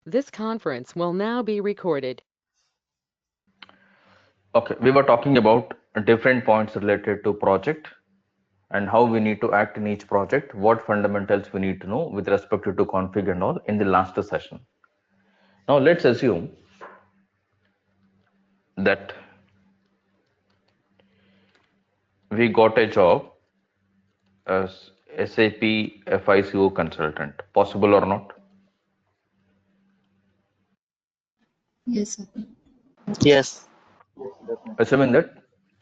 This conference will now be recorded. Okay, we were talking about different points related to project and how we need to act in each project, what fundamentals we need to know with respect to config and all in the last session. Now let's assume that we got a job as SAP FICO consultant. Possible or not? Yes, sir. Yes. Assuming that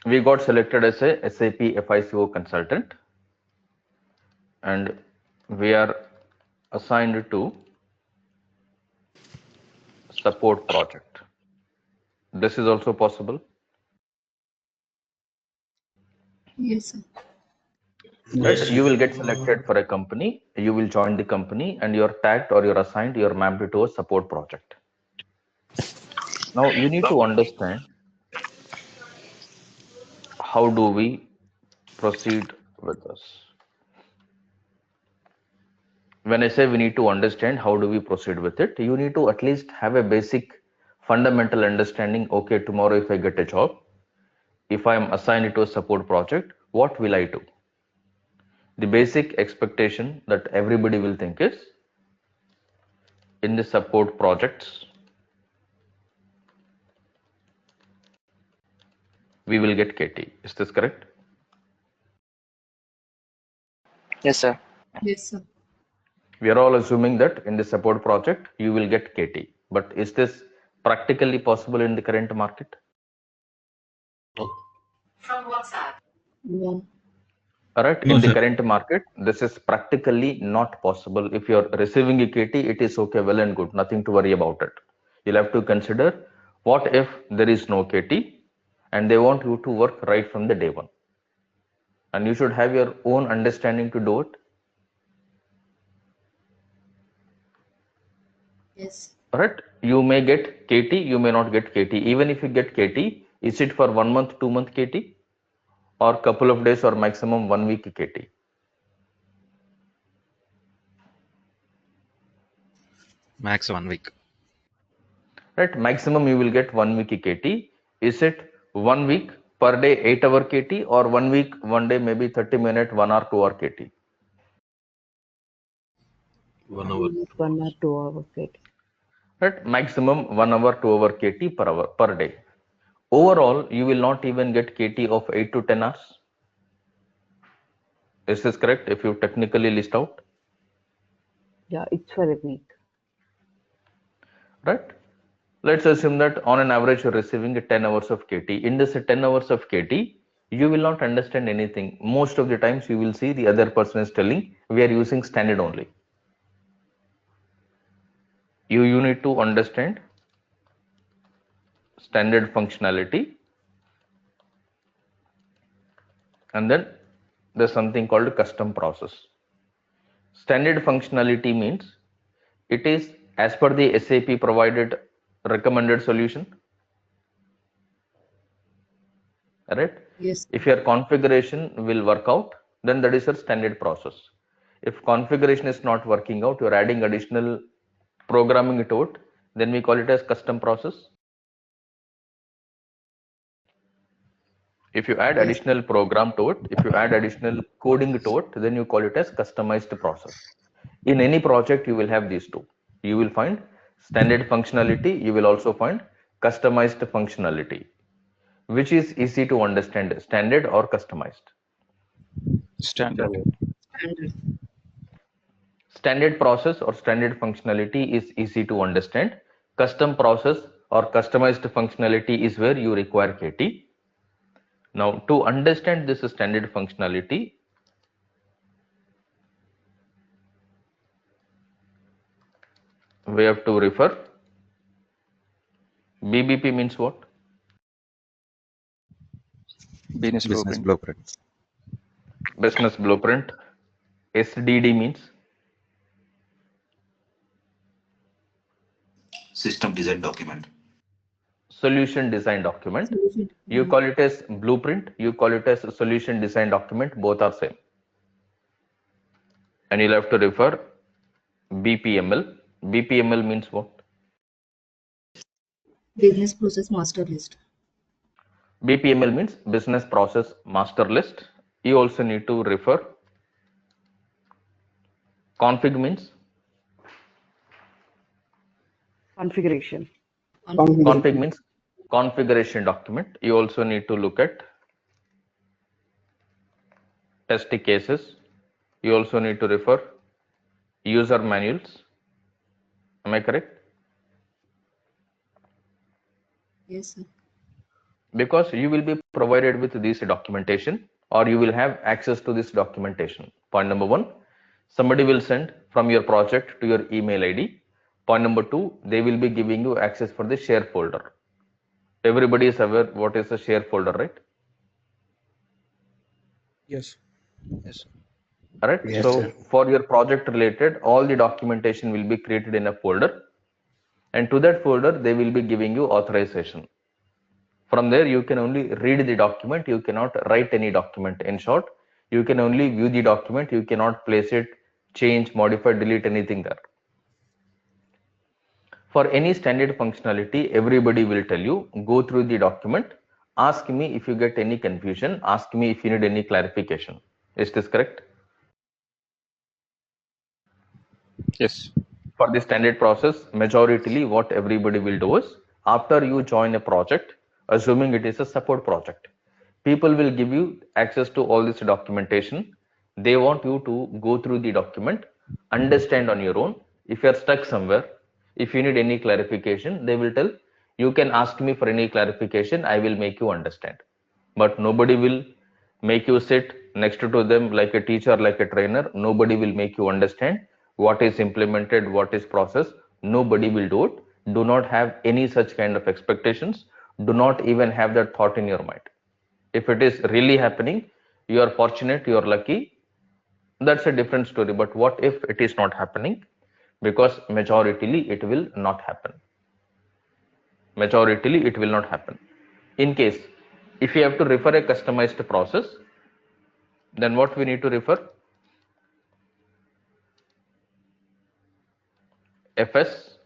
we got selected as a SAP FICO consultant and we are assigned to support project. This is also possible. Yes, sir. Right? You will get selected for a company, you will join the company and you're tagged or you're assigned, you're mapped to a support project. Now you need to understand how do we proceed with this. When I say we need to understand how do we proceed with it, you need to at least have a basic fundamental understanding. Okay, tomorrow if I get a job, if I am assigned to a support project, what will I do? The basic expectation that everybody will think is in the support projects, we will get KT. Is this correct? Yes, sir. Yes, sir. We are all assuming that in the support project, you will get KT. But is this practically possible in the current market? No. All right. No, In the sir. current market, this is practically not possible. If you're receiving a KT, it is okay, well and good. Nothing to worry about it. You'll have to consider what if there is no KT and they want you to work right from the day one. And you should have your own understanding to do it. Yes. All right. You may get KT, you may not get KT. Even if you get KT, is it for 1 month, 2 month KT? Or couple of days or maximum 1 week KT? Max 1 week. Right, maximum you will get 1 week KT. Is it 1 week per day 8-hour KT or 1 week 1 day maybe 30 minute 1 hour 2 hour KT? 1 hour. 1 or 2 hours. Okay. Right, maximum 1 hour 2 hour KT per hour per day. Overall, you will not even get KT of 8 to 10 hours. Is this correct? If you technically list out, Yeah, it's for a week. right? Let's assume that on an average you're receiving 10 hours of KT. In this 10 hours of KT, you will not understand anything. Most of the times you will see the other person is telling we are using standard only. You need to understand standard functionality, and then there's something called custom process. Standard functionality means it is as per the SAP provided recommended solution. Right? Yes. If your configuration will work out, then that is your standard process. If configuration is not working out, you're adding additional programming to it, then we call it as custom process. If you add Yes. additional program to it, if you add additional coding to it, then you call it as customized process. In any project, you will have these two. You will find standard functionality, you will also find customized functionality. Which is easy to understand, standard or customized? Standard. Standard. Standard process or standard functionality is easy to understand. Custom process or customized functionality is where you require KT. Now, to understand this standard functionality, we have to refer. BBP means what? Business blueprint. blueprint. Business blueprint. SDD means System design document. solution design document. Solution. You call it as blueprint, you call it as solution design document, both are same. And you'll have to refer BPML. BPML means what? Business process master list. BPML means business process master list. You also need to refer. Config means Configuration. config means configuration document. You also need to look at test cases. You also need to refer user manuals. Am I correct? Yes, sir. Because you will be provided with this documentation, or you will have access to this documentation. Point number one, somebody will send from your project to your email ID. Point number two, they will be giving you access for the share folder. Everybody is aware what is a share folder, right? Yes. Yes. Alright. Yes, So sir. for your project related, all the documentation will be created in a folder, and to that folder they will be giving you authorization. From there you can only read the document, you cannot write any document. In short, you can only view the document, you cannot place it, change, modify, delete anything there. For any standard functionality, everybody will tell you, go through the document, ask me if you get any confusion, ask me if you need any clarification. Is this correct? Yes. For the standard process, majoritarily what everybody will do is, after you join a project, assuming it is a support project, people will give you access to all this documentation. They want you to go through the document, understand on your own. If you are stuck somewhere, if you need any clarification, they will tell you can ask me for any clarification, I will make you understand. But nobody will make you sit next to them like a teacher, like a trainer. Nobody will make you understand what is implemented, what is process. Nobody will do it. Do not have any such kind of expectations. Do not even have that thought in your mind. If it is really happening, you are fortunate, you are lucky. That's a different story. But what if it is not happening? Because majoritarily it will not happen. Majoritarily it will not happen. In case if you have to refer a customized process, then what we need to refer? FS.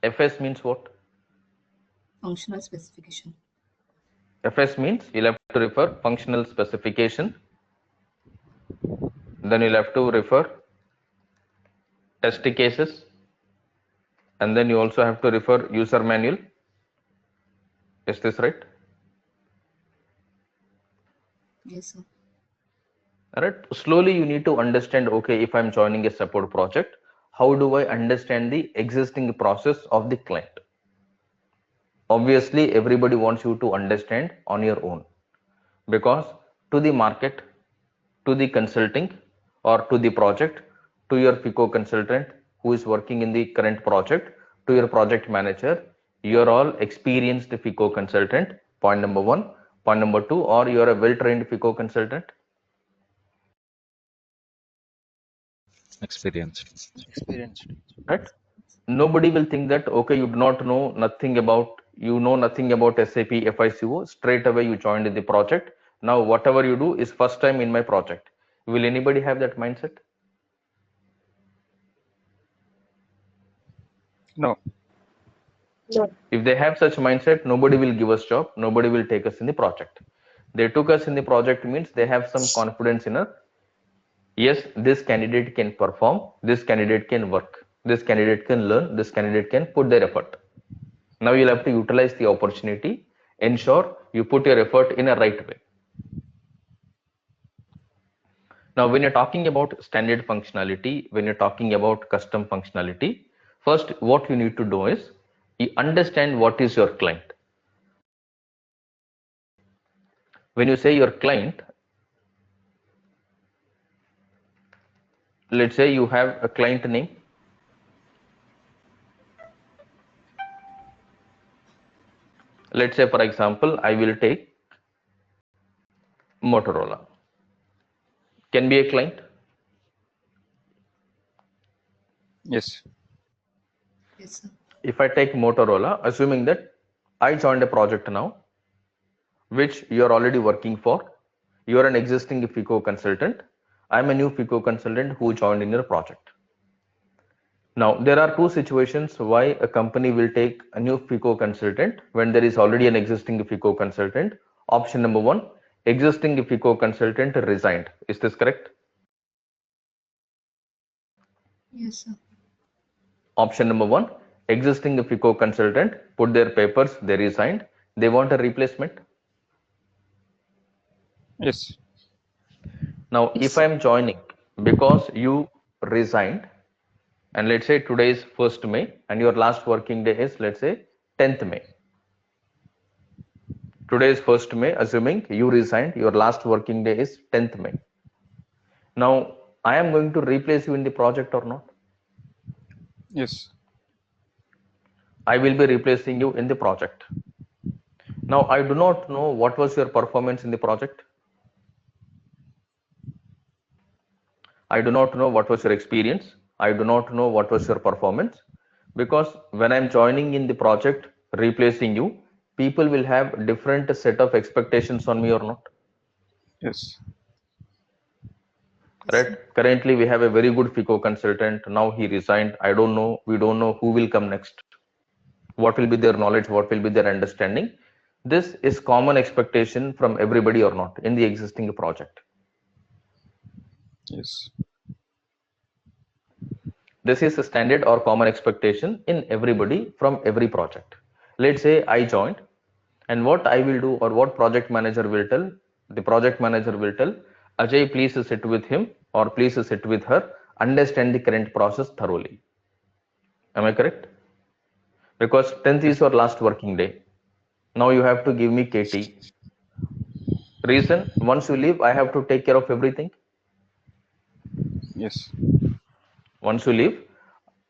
FS means what? Functional specification. FS means you'll have to refer functional specification. Then you'll have to refer test cases. And then you also have to refer user manual. Is this right? Yes, sir. Alright. Slowly you need to understand, okay, if I'm joining a support project, how do I understand the existing process of the client? Obviously, everybody wants you to understand on your own, because to the market, to the consulting, or to the project, to your FICO consultant who is working in the current project, to your project manager, you're all experienced FICO consultant. Point number one. Point number two, or you're a well-trained FICO consultant. Experienced. Right? Nobody will think that, okay, you do not know nothing about, you know nothing about SAP FICO. Straight away you joined the project. Now whatever you do is first time in my project. Will anybody have that mindset? No. If they have such mindset, nobody will give us job, nobody will take us in the project. They took us in the project means they have some confidence in us. Yes, this candidate can perform, this candidate can work, this candidate can learn, this candidate can put their effort. Now you'll have to utilize the opportunity, ensure you put your effort in a right way. Now, when you're talking about standard functionality, when you're talking about custom functionality, first what you need to do is you understand what is your client. When you say your client, let's say you have a client name. Let's say, for example, I will take Motorola. Can be a client. Yes. Yes, sir. If I take Motorola, assuming that I joined a project now, which you are already working for, you are an existing FICO consultant. I'm a new FICO consultant who joined in your project. Now, there are two situations why a company will take a new FICO consultant when there is already an existing FICO consultant. Option number one, existing FICO consultant resigned. Is this correct? Yes, sir. Option number one, existing FICO consultant put their papers, they resigned, they want a replacement. Yes. Now, Yes, if sir. I am joining because you resigned, and let's say today is 1st May and your last working day is, let's say, 10th May. Today is 1st May, assuming you resigned, your last working day is 10th May. Now, I am going to replace you in the project or not? Yes. I will be replacing you in the project. Now, I do not know what was your performance in the project. I do not know what was your experience. I do not know what was your performance. Because when I'm joining in the project, replacing you, people will have different set of expectations on me or not. Yes. Yes, Right? sir. Currently, we have a very good FICO consultant. Now he resigned. I don't know. We don't know who will come next. What will be their knowledge? What will be their understanding? This is common expectation from everybody or not in the existing project. Yes. This is a standard or common expectation in everybody from every project. Let's say I joined, and what I will do or what project manager will tell, the project manager will tell, Ajay, please sit with him or please sit with her, understand the current process thoroughly. Am I correct? Because 10th is Yes. your last working day. Now you have to give me KT. Reason, once you leave, I have to take care of everything. Yes. Once you leave,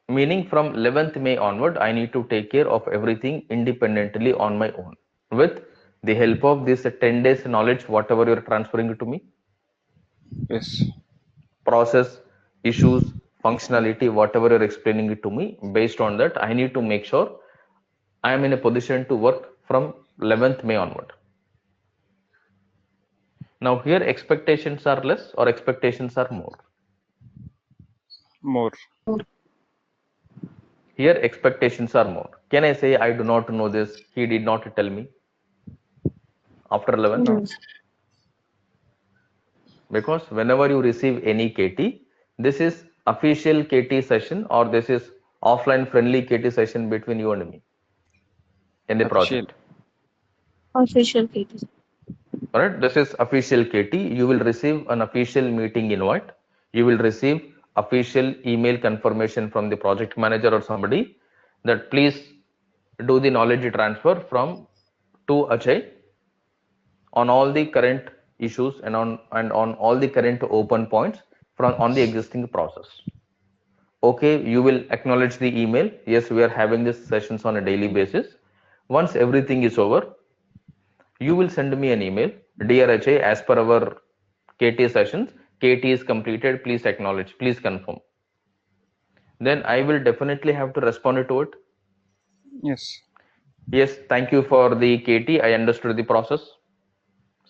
meaning from 11th May onward, I need to take care of everything independently on my own with the help of this 10 days knowledge, whatever you're transferring to me, Yes. process, issues, functionality, whatever you're explaining it to me. Based on that, I need to make sure I am in a position to work from 11th May onward. Now here expectations are less or expectations are more. More. Here expectations are more. Can I say I do not know this? He did not tell me after 11th? No. Because whenever you receive any KT, this is official KT session or this is offline friendly KT session between you and me in the Official. project. Official cases. Alright, this is official KT. You will receive an official meeting invite. You will receive official email confirmation from the project manager or somebody that please do the knowledge transfer from to Ajay on all the current issues and on all the current open points from on the existing process. Okay, you will acknowledge the email. Yes, we are having these sessions on a daily basis. Once everything is over, you will send me an email. Dear Ajay, as per our KT sessions, KT is completed. Please acknowledge. Please confirm. Then I will definitely have to respond to it. Yes. Yes, thank you for the KT. I understood the process.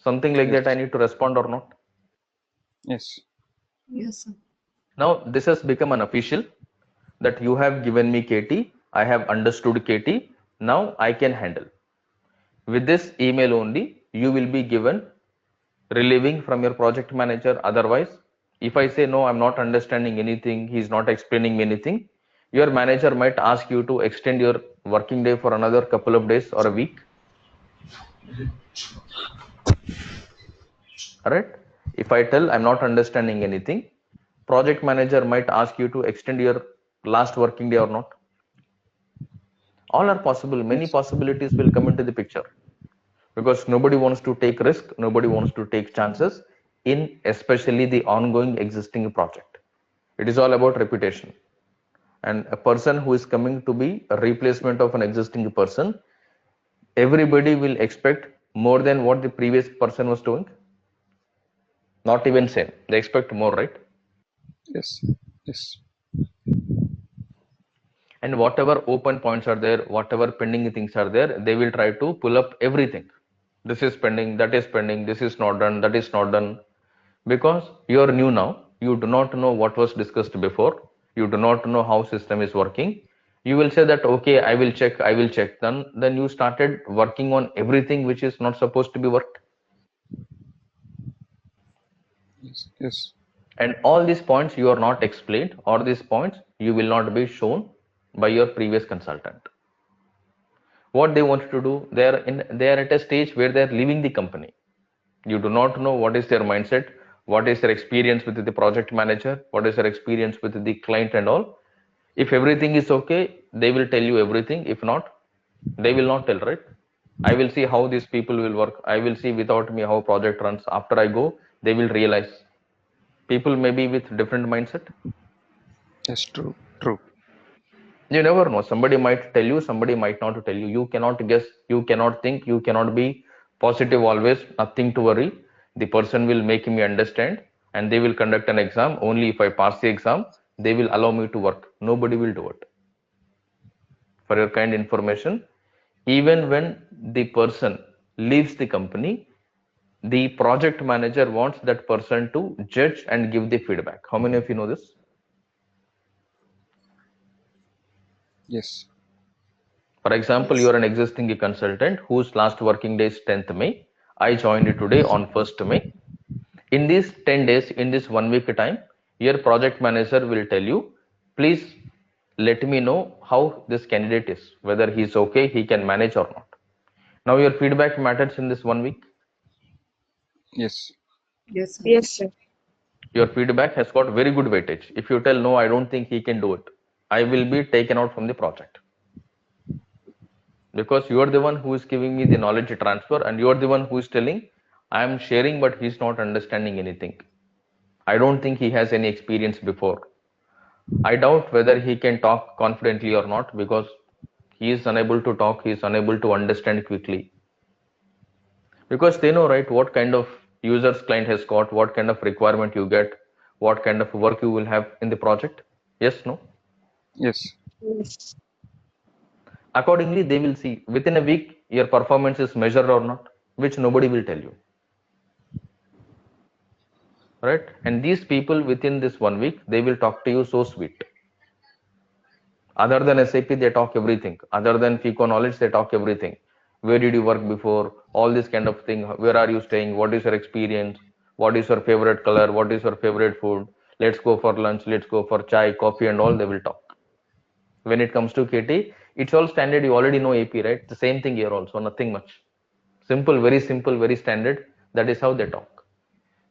Something like that I Yes. need to respond or not. Yes. Yes, sir. Now this has become an official that you have given me KT. I have understood KT. Now I can handle. With this email only, you will be given relieving from your project manager. Otherwise, if I say no, I'm not understanding anything, he's not explaining me anything, your manager might ask you to extend your working day for another couple of days or a week. Alright? If I tell I'm not understanding anything, project manager might ask you to extend your last working day or not. All are possible. Many Yes. possibilities will come into the picture because nobody wants to take risk, nobody wants to take chances in especially the ongoing existing project. It is all about reputation. And a person who is coming to be a replacement of an existing person, everybody will expect more than what the previous person was doing. Not even same. They expect more, right? Yes. Yes. And whatever open points are there, whatever pending things are there, they will try to pull up everything. This is pending, that is pending, this is not done, that is not done. Because you are new now, you do not know what was discussed before. you do not know how system is working, you will say that okay, I will check. Then you started working on everything which is not supposed to be worked. Yes. Yes. And all these points you are not explained, or these points you will not be shown by your previous consultant. What they want to do, they are at a stage where they are leaving the company. You do not know what is their mindset, what is their experience with the project manager, what is their experience with the client and all. If everything is okay, they will tell you everything. If not, they will not tell, right? I will see how these people will work. I will see without me how project runs. After I go, they will realize. People may be with different mindset. Yes. True. True. You never know. Somebody might tell you, somebody might not tell you. You cannot guess, you cannot think, you cannot be positive always. Nothing to worry. The person will make me understand, and they will conduct an exam. Only if I pass the exam, they will allow me to work. Nobody will do it. For your kind information, even when the person leaves the company, the project manager wants that person to judge and give the feedback. How many of you know this? Yes. For example, you Yes. are an existing consultant whose last working day is 10th May. I joined you today on 1st May. In these 10 days, in this 1 week time, your project manager will tell you, please let me know how this candidate is, whether he's okay, he can manage or not. Now your feedback matters in this 1 week. Yes. Yes, sir. Yes, sir. Your feedback has got very good weightage. If you tell no, I don't think he can do it, I will be taken out from the project. Because you are the one who is giving me the knowledge transfer, and you are the one who is telling I am sharing, but he's not understanding anything. I don't think he has any experience before. I doubt whether he can talk confidently or not, because he is unable to talk, he is unable to understand quickly. Because they know, right, what kind of users client has got, what kind of requirement you get, what kind of work you will have in the project. Yes, no? Yes. Yes. Accordingly, they will see within a week your performance is measured or not, which nobody will tell you, right? And these people within this 1 week, they will talk to you so sweet. Other than SAP, they talk everything. Other than FICO knowledge, they talk everything. Where did you work before? All this kind of thing. Where are you staying? What is your experience? What is your favorite color? What is your favorite food? Let's go for lunch. Let's go for chai, coffee, and all. They will talk. When it comes to KT, it's all standard. You already know AP, right? The same thing here also. Nothing much. Simple, very standard. That is how they talk.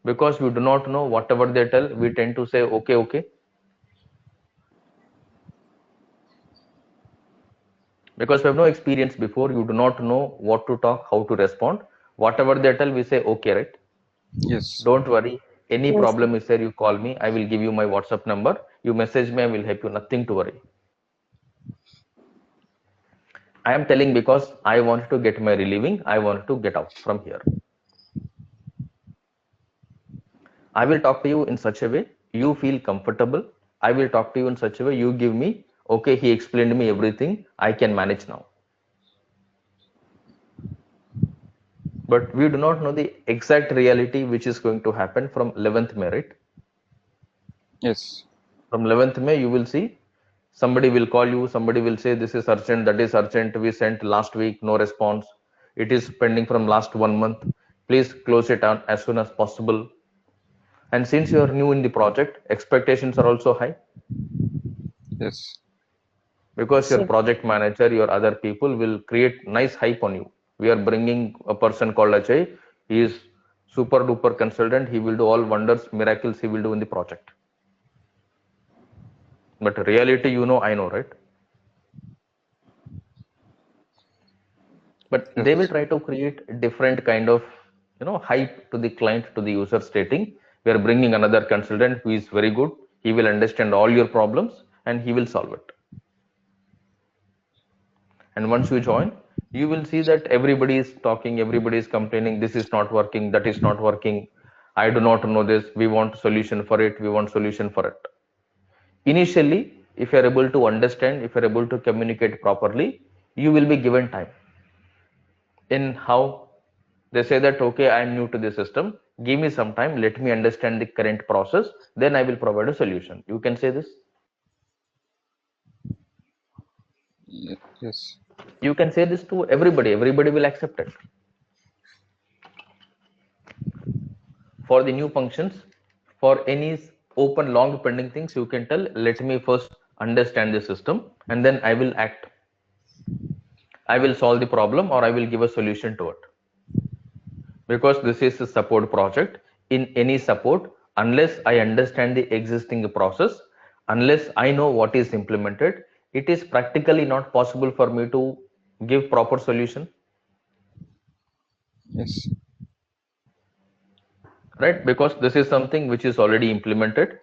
Because we do not know whatever they tell, we tend to say okay, okay. Because we have no experience before, you do not know what to talk, how to respond. Whatever they tell, we say okay, right? Yes. Don't worry. Any Yes, sir. problem is there, you call me. I will give you my WhatsApp number. You message me, I will help you. Nothing to worry. I am telling because I want to get my relieving. I want to get out from here. I will talk to you in such a way you feel comfortable. I will talk to you in such a way you give me, okay, he explained me everything. I can manage now. But we do not know the exact reality which is going to happen from 11th May, right? Yes. From 11th May, you will see somebody will call you, somebody will say this is urgent, that is urgent. We sent last week, no response. It is pending from last 1 month. Please close it down as soon as possible. And since you are new in the project, expectations are also high, Yes. because Yes, your sir. project manager, your other people will create nice hype on you. We are bringing a person called Ajay. He is super duper consultant. He will do all wonders, miracles he will do in the project. But reality, I know, right? But they will Yes. try to create different kind of hype to the client, to the user, stating we are bringing another consultant who is very good. He will understand all your problems and he will solve it. And once you join, you will see that everybody is talking, everybody is complaining, this is not working, that is not working, I do not know this, we want solution for it, we want solution for it. Initially, if you are able to understand, if you are able to communicate properly, you will be given time. In how they say that okay, I am new to the system, give me some time, let me understand the current process, then I will provide a solution. You can say this. Yes. You can say this to everybody. Everybody will accept it. For the new functions, for any open long pending things, you can tell, let me first understand the system and then I will act. I will solve the problem or I will give a solution to it. Because this is a support project, in any support, unless I understand the existing process, unless I know what is implemented, it is practically not possible for me to give proper solution, Yes. right? Because this is something which is already implemented,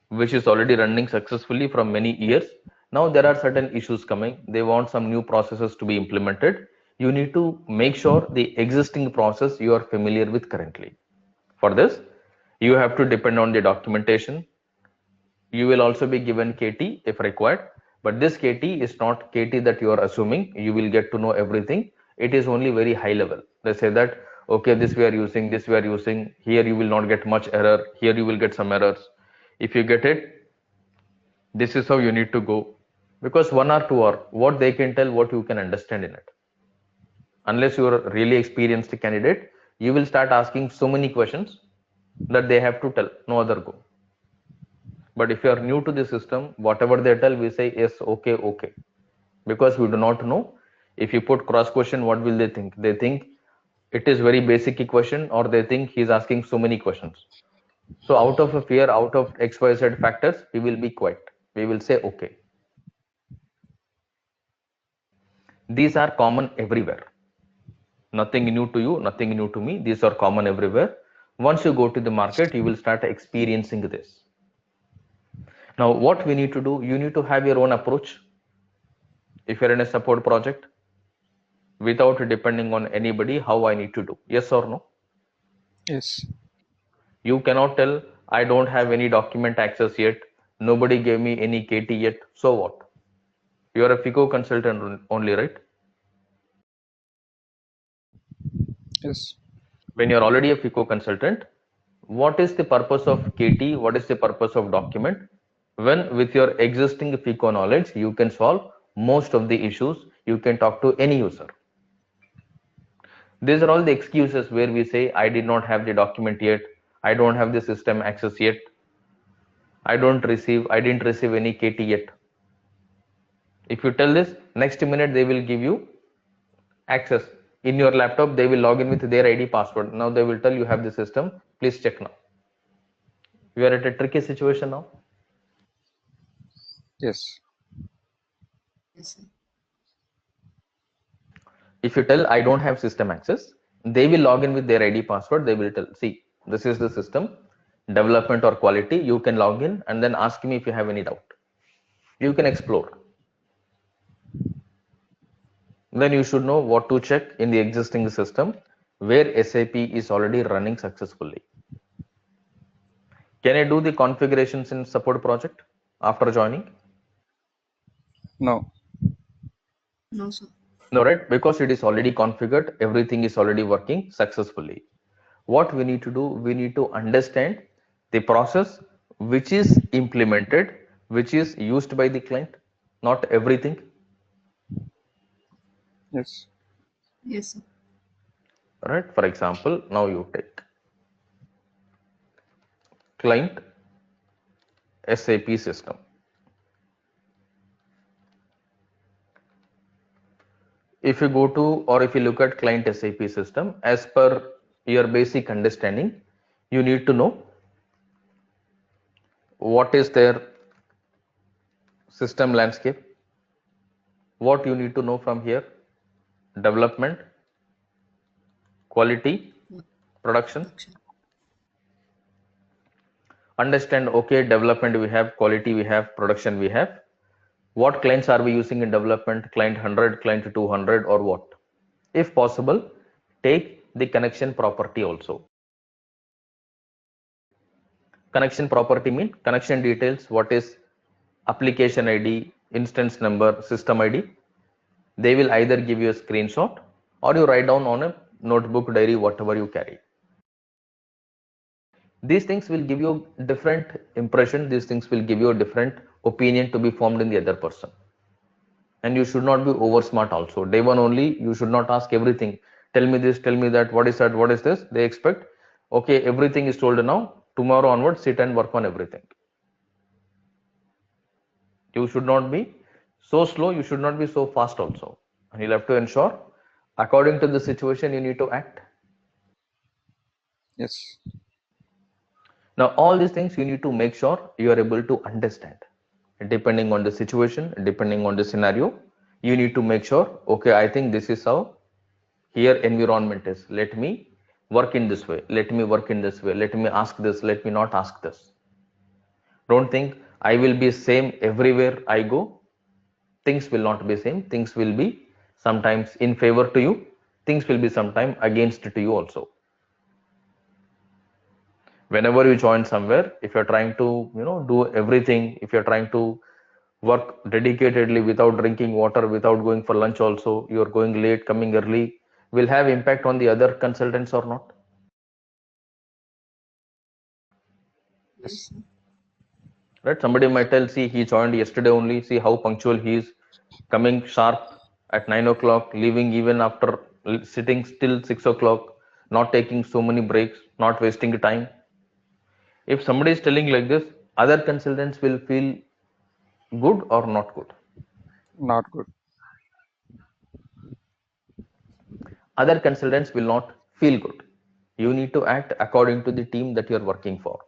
which is already running successfully from many years. Now there are certain issues coming. They want some new processes to be implemented. You need to make sure the existing process you are familiar with currently. For this, you have to depend on the documentation. You will also be given KT if required, but this KT is not KT that you are assuming you will get to know everything. It is only very high level. They say that, okay, this we are using, this we are using, here you will not get much error, here you will get some errors. If you get it, this is how you need to go. Because 1 or 2 hour, what they can tell, what you can understand in it. Unless you are a really experienced candidate, you will start asking so many questions that they have to tell, no other go. But if you are new to the system, whatever they tell, we say yes, okay, okay. Because we do not know. If you put cross question, what will they think? They think it is very basic question, or they think he is asking so many questions. So out of a fear, out of XYZ factors, we will be quiet. We will say okay. These are common everywhere. Nothing new to you, nothing new to me. These are common everywhere. Once you go to the market, you will start experiencing this. Now, what we need to do, you need to have your own approach. If you're in a support project, without depending on anybody, how I need to do. Yes or no? Yes. You cannot tell, I don't have any document access yet. Nobody gave me any KT yet. So what? You are a FICO consultant only, right? Yes. When you're already a FICO consultant, what is the purpose of KT? What is the purpose of document? When with your existing FICO knowledge, you can solve most of the issues. You can talk to any user. These are all the excuses where we say, I did not have the document yet. I don't have the system access yet. I didn't receive any KT yet. If you tell this, next minute they will give you access. In your laptop, they will log in with their ID password. Now they will tell you have the system. Please check now. You are at a tricky situation now. Yes. Yes, sir. If you tell I don't have system access, they will log in with their ID password. They will tell, see, this is the system, development or quality. You can log in and then ask me if you have any doubt. You can explore. Then you should know what to check in the existing system where SAP is already running successfully. Can I do the configurations in support project after joining? No. No, sir. No, right? Because it is already configured, everything is already working successfully. What we need to do, we need to understand the process which is implemented, which is used by the client, not everything. Yes. Yes, sir. Right? For example, now you take client SAP system. If you go to, or if you look at client SAP system, as per your basic understanding, you need to know what is their system landscape, what you need to know from here, development, quality, What? production. Production. Understand, okay, development we have, quality we have, production we have. What clients are we using in development? Client 100, client 200, or what? If possible, take the connection property also. Connection property mean connection details, what is application ID, instance number, system ID. They will either give you a screenshot or you write down on a notebook, diary, whatever you carry. These things will give you different impression. These things will give you a different opinion to be formed in the other person. and you should not be over smart also. Day one only, you should not ask everything. Tell me this, tell me that, what is that, what is this. They expect, okay, everything is told now, tomorrow onwards sit and work on everything. You should not be so slow, you should not be so fast also, and you'll have to ensure according to the situation you need to act. Yes. Now all these things you need to make sure you are able to understand. Depending on the situation, depending on the scenario, you need to make sure, okay, I think this is how here environment is, let me work in this way, let me work in this way, let me ask this, let me not ask this. Don't think I will be same everywhere I go. Things will not be same, things will be sometimes in favor to you, things will be sometimes against to you also. Whenever you join somewhere, if you're trying to do everything, if you're trying to work dedicatedly without drinking water, without going for lunch also, you're going late, coming early, will have impact on the other consultants or not? Yes, sir. Right, somebody might tell, see, he joined yesterday only, see how punctual he is, coming sharp at 9 o'clock, leaving even after sitting still 6 o'clock, not taking so many breaks, not wasting time. If somebody is telling like this, other consultants will feel good or not good? Not good. Other consultants will not feel good. You need to act according to the team that you're working for.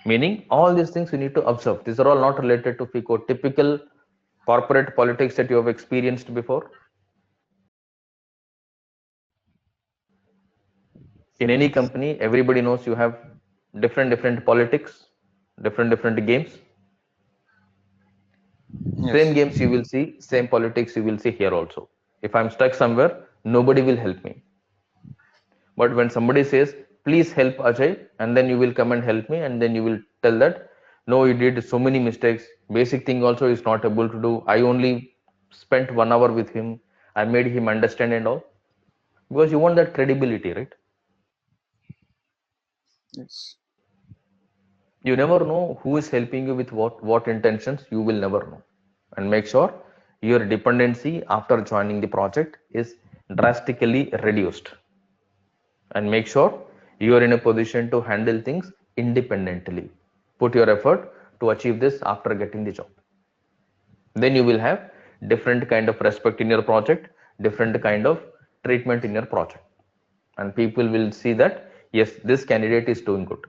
Meaning all these things you need to observe. These are all not related to FICO. Typical corporate politics that you have experienced before. In any company, everybody knows you have different politics, different games. Yes. Same games you will see, same politics you will see here also. If I'm stuck somewhere, nobody will help me. But when somebody says, please help Ajay, and then you will come and help me, and then you will tell that, no, you did so many mistakes. Basic thing also is not able to do. I only spent 1 hour with him. I made him understand and all. Because you want that credibility, right? Yes. You never know who is helping you with what intentions. You will never know. And make sure your dependency after joining the project is drastically reduced. And make sure you are in a position to handle things independently. Put your effort to achieve this after getting the job. Then you will have different kind of respect in your project, different kind of treatment in your project, and people will see that yes, this candidate is doing good.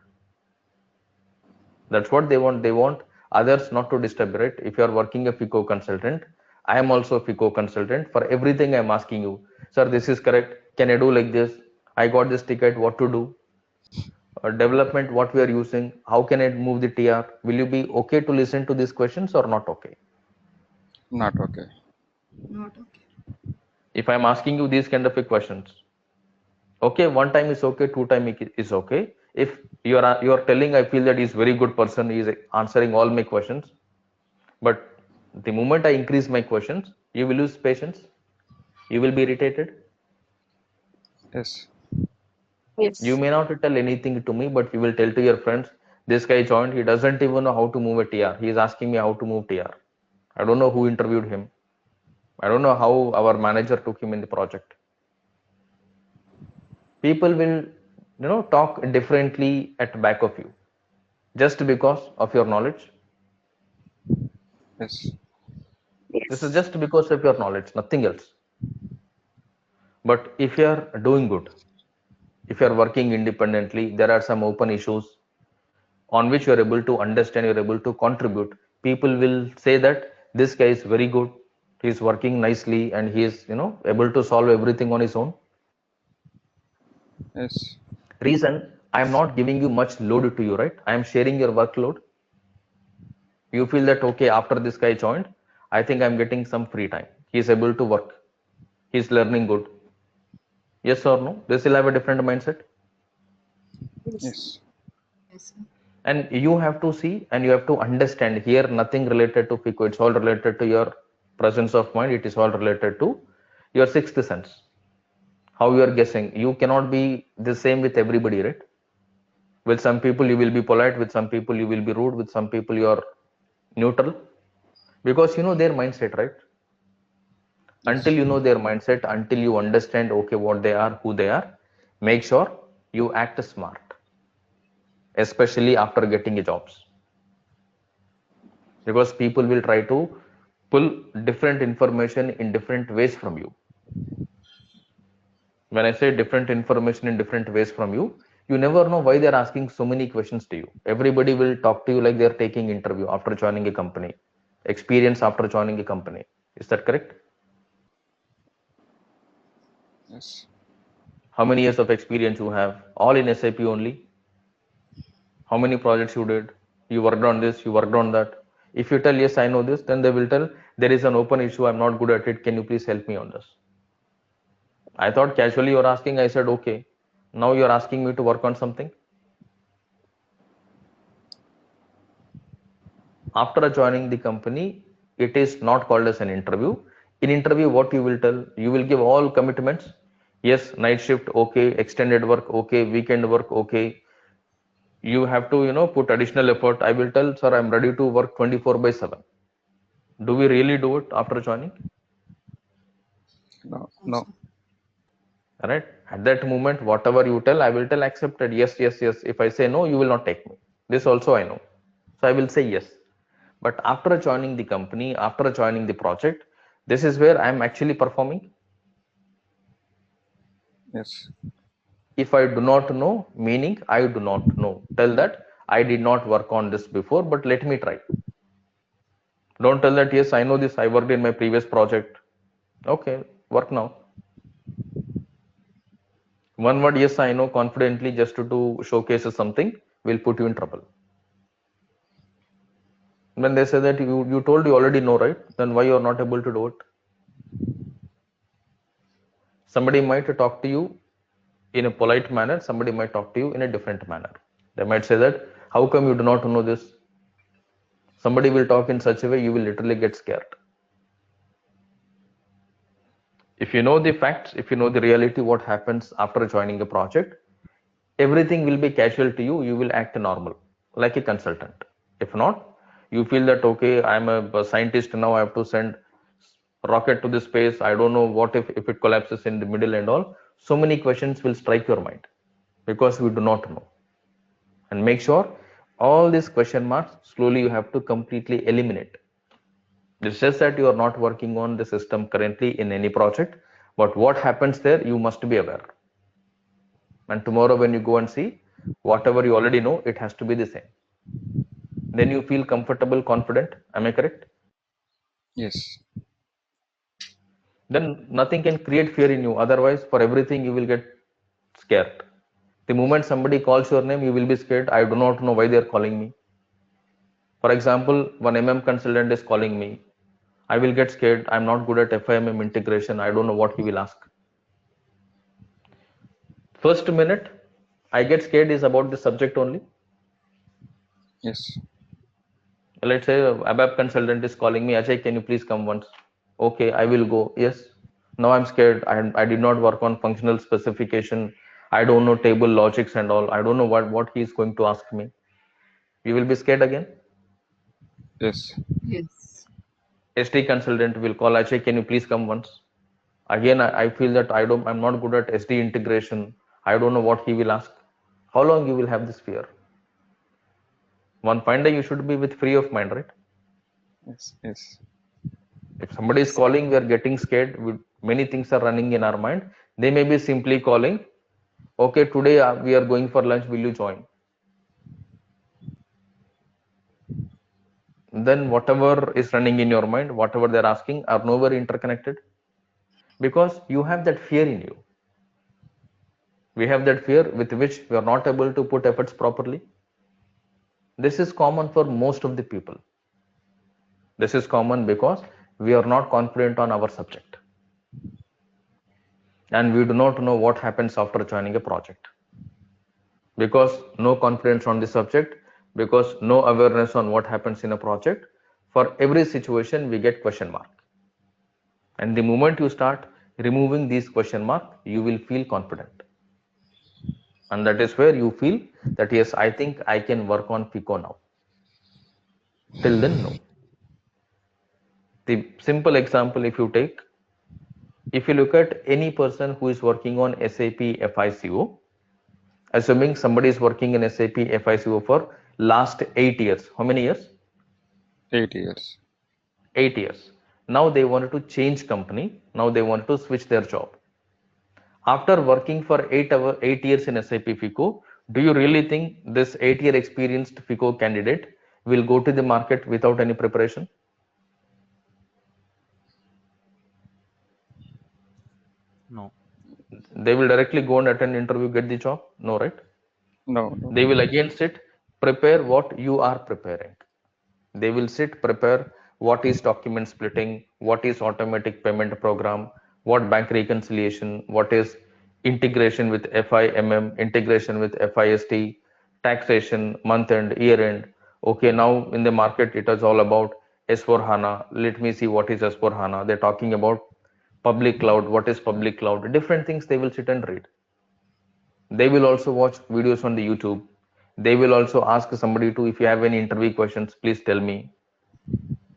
That's what they want. They want others not to disturb, right? If you are working a FICO consultant, I am also a FICO consultant. For everything I'm asking you, sir, this is correct, can I do like this, I got this ticket, what to do, development, what we are using, how can I move the TR? Will you be okay to listen to these questions or not okay? Not okay. Not okay. If I'm asking you these kind of questions, okay, one time is okay, two time is okay. If you are telling, I feel that he's very good person, he is answering all my questions, but the moment I increase my questions, you will lose patience, you will be irritated. Yes. You Yes. may not tell anything to me, but you will tell to your friends, this guy joined, he doesn't even know how to move a TR, he is asking me how to move TR. I don't know who interviewed him, I don't know how our manager took him in the project. People will talk differently at back of you just because of your knowledge. Yes. This is Yes. just because of your knowledge, nothing else. But if you are doing good, if you are working independently, there are some open issues on which you are able to understand, you are able to contribute. People will say that this guy is very good, he is working nicely, and he is able to solve everything on his own. Yes. Reason, I am not giving you much load to you, right? I am sharing your workload. You feel that okay, after this guy joined, I think I'm getting some free time, he is able to work, he's learning good. Yes or no? They still have a different mindset. Yes. Yes. Yes, sir. And you have to see and you have to understand here, nothing related to FICO, it's all related to your presence of mind, it is all related to your sixth sense, how you are guessing. You cannot be the same with everybody, right? With some people you will be polite, with some people you will be rude, with some people you are neutral. because you know their mindset, right? Until Yes. you know their mindset, until you understand, okay, what they are, who they are, make sure you act smart, especially after getting a jobs, because people will try to pull different information in different ways from you. When I say different information in different ways from you, you never know why they're asking so many questions to you. Everybody will talk to you like they're taking interview after joining a company, experience after joining a company. Is that correct? Yes. How many years of experience you have? All in SAP only? How many projects you did? You worked on this, you worked on that. If you tell yes, I know this, then they will tell there is an open issue, I'm not good at it, can you please help me on this? I thought casually you're asking, I said okay. Now you're asking me to work on something. After joining the company, it is not called as an interview. In interview, what you will tell? You will give all commitments. Yes, night shift, okay. Extended work, okay. Weekend work, okay. You have to, put additional effort. I will tell, sir, I'm ready to work 24/7. Do we really do it after joining? No. No, No. sir. Right? At that moment, whatever you tell, I will tell accepted. Yes, yes, yes. If I say no, you will not take me. This also I know. So I will say yes. But after joining the company, after joining the project, this is where I'm actually performing. Yes. If I do not know, meaning I do not know, tell that I did not work on this before, but let me try. Don't tell that, yes, I know this, I worked in my previous project. Okay, work now. One word, yes, I know, confidently, just to showcase something, will put you in trouble. When they say that you told you already know, right? Then why you are not able to do it? Somebody might talk to you in a polite manner, somebody might talk to you in a different manner. They might say that, how come you do not know this? Somebody will talk in such a way, you will literally get scared. If you know the facts, if you know the reality, what happens after joining a project, everything will be casual to you. You will act normal, like a consultant. If not, you feel that, okay, I'm a scientist now, I have to send rocket to the space. I don't know what if it collapses in the middle and all. So many questions will strike your mind because we do not know. And make sure all these question marks slowly you have to completely eliminate. It's just that you are not working on the system currently in any project, but what happens there, you must be aware. And tomorrow, when you go and see, whatever you already know, it has to be the same. Then you feel comfortable, confident. Am I correct? Yes. Then nothing can create fear in you. Otherwise, for everything, you will get scared. The moment somebody calls your name, you will be scared. I do not know why they are calling me. For example, one consultant is calling me. I will get scared. I'm not good at FIMM integration. I don't know what he will ask. First minute, I get scared is about the subject only. Yes. Let's say ABAP consultant is calling me, Ajay, can you please come once? Okay, I will go. Yes. Now I'm scared. I did not work on functional specification. I don't know table logics and all. I don't know what he is going to ask me. You will be scared again. Yes. Yes. SD consultant will call, Ajay, can you please come once? Again, I feel that I'm not good at SD integration. I don't know what he will ask. How long you will have this fear? One fine day you should be with free of mind, right? Yes. Yes. If somebody is calling, we are getting scared. Many things are running in our mind. They may be simply calling, okay, today we are going for lunch, will you join? Then whatever is running in your mind, whatever they're asking, are nowhere interconnected, because you have that fear in you. We have that fear with which we are not able to put efforts properly. This is common for most of the people. This is common because we are not confident on our subject, and we do not know what happens after joining a project, because no confidence on the subject, because no awareness on what happens in a project. For every situation we get question mark, and the moment you start removing these question mark, you will feel confident, and that is where you feel that, yes, I think I can work on FICO now. Till then, no. The simple example, if you look at any person who is working on SAP FICO, assuming somebody is working in SAP FICO for last 8 years. How many years? 8 years. 8 years. Now they wanted to change company. Now they want to switch their job. After working for 8 years in SAP FICO, do you really think this 8-year experienced FICO candidate will go to the market without any preparation? No. They will directly go and attend interview, get the job? No, right? No, no. They will again sit, prepare what you are preparing. They will sit, prepare what is document splitting, what is automatic payment program, what bank reconciliation, what is integration with FIMM, integration with FIST, taxation, month end, year end. Okay, now in the market, it is all about S4 HANA. Let me see what is S4 HANA. They're talking about public cloud. What is public cloud? Different things they will sit and read. They will also watch videos on the YouTube. They will also ask somebody to, if you have any interview questions, please tell me.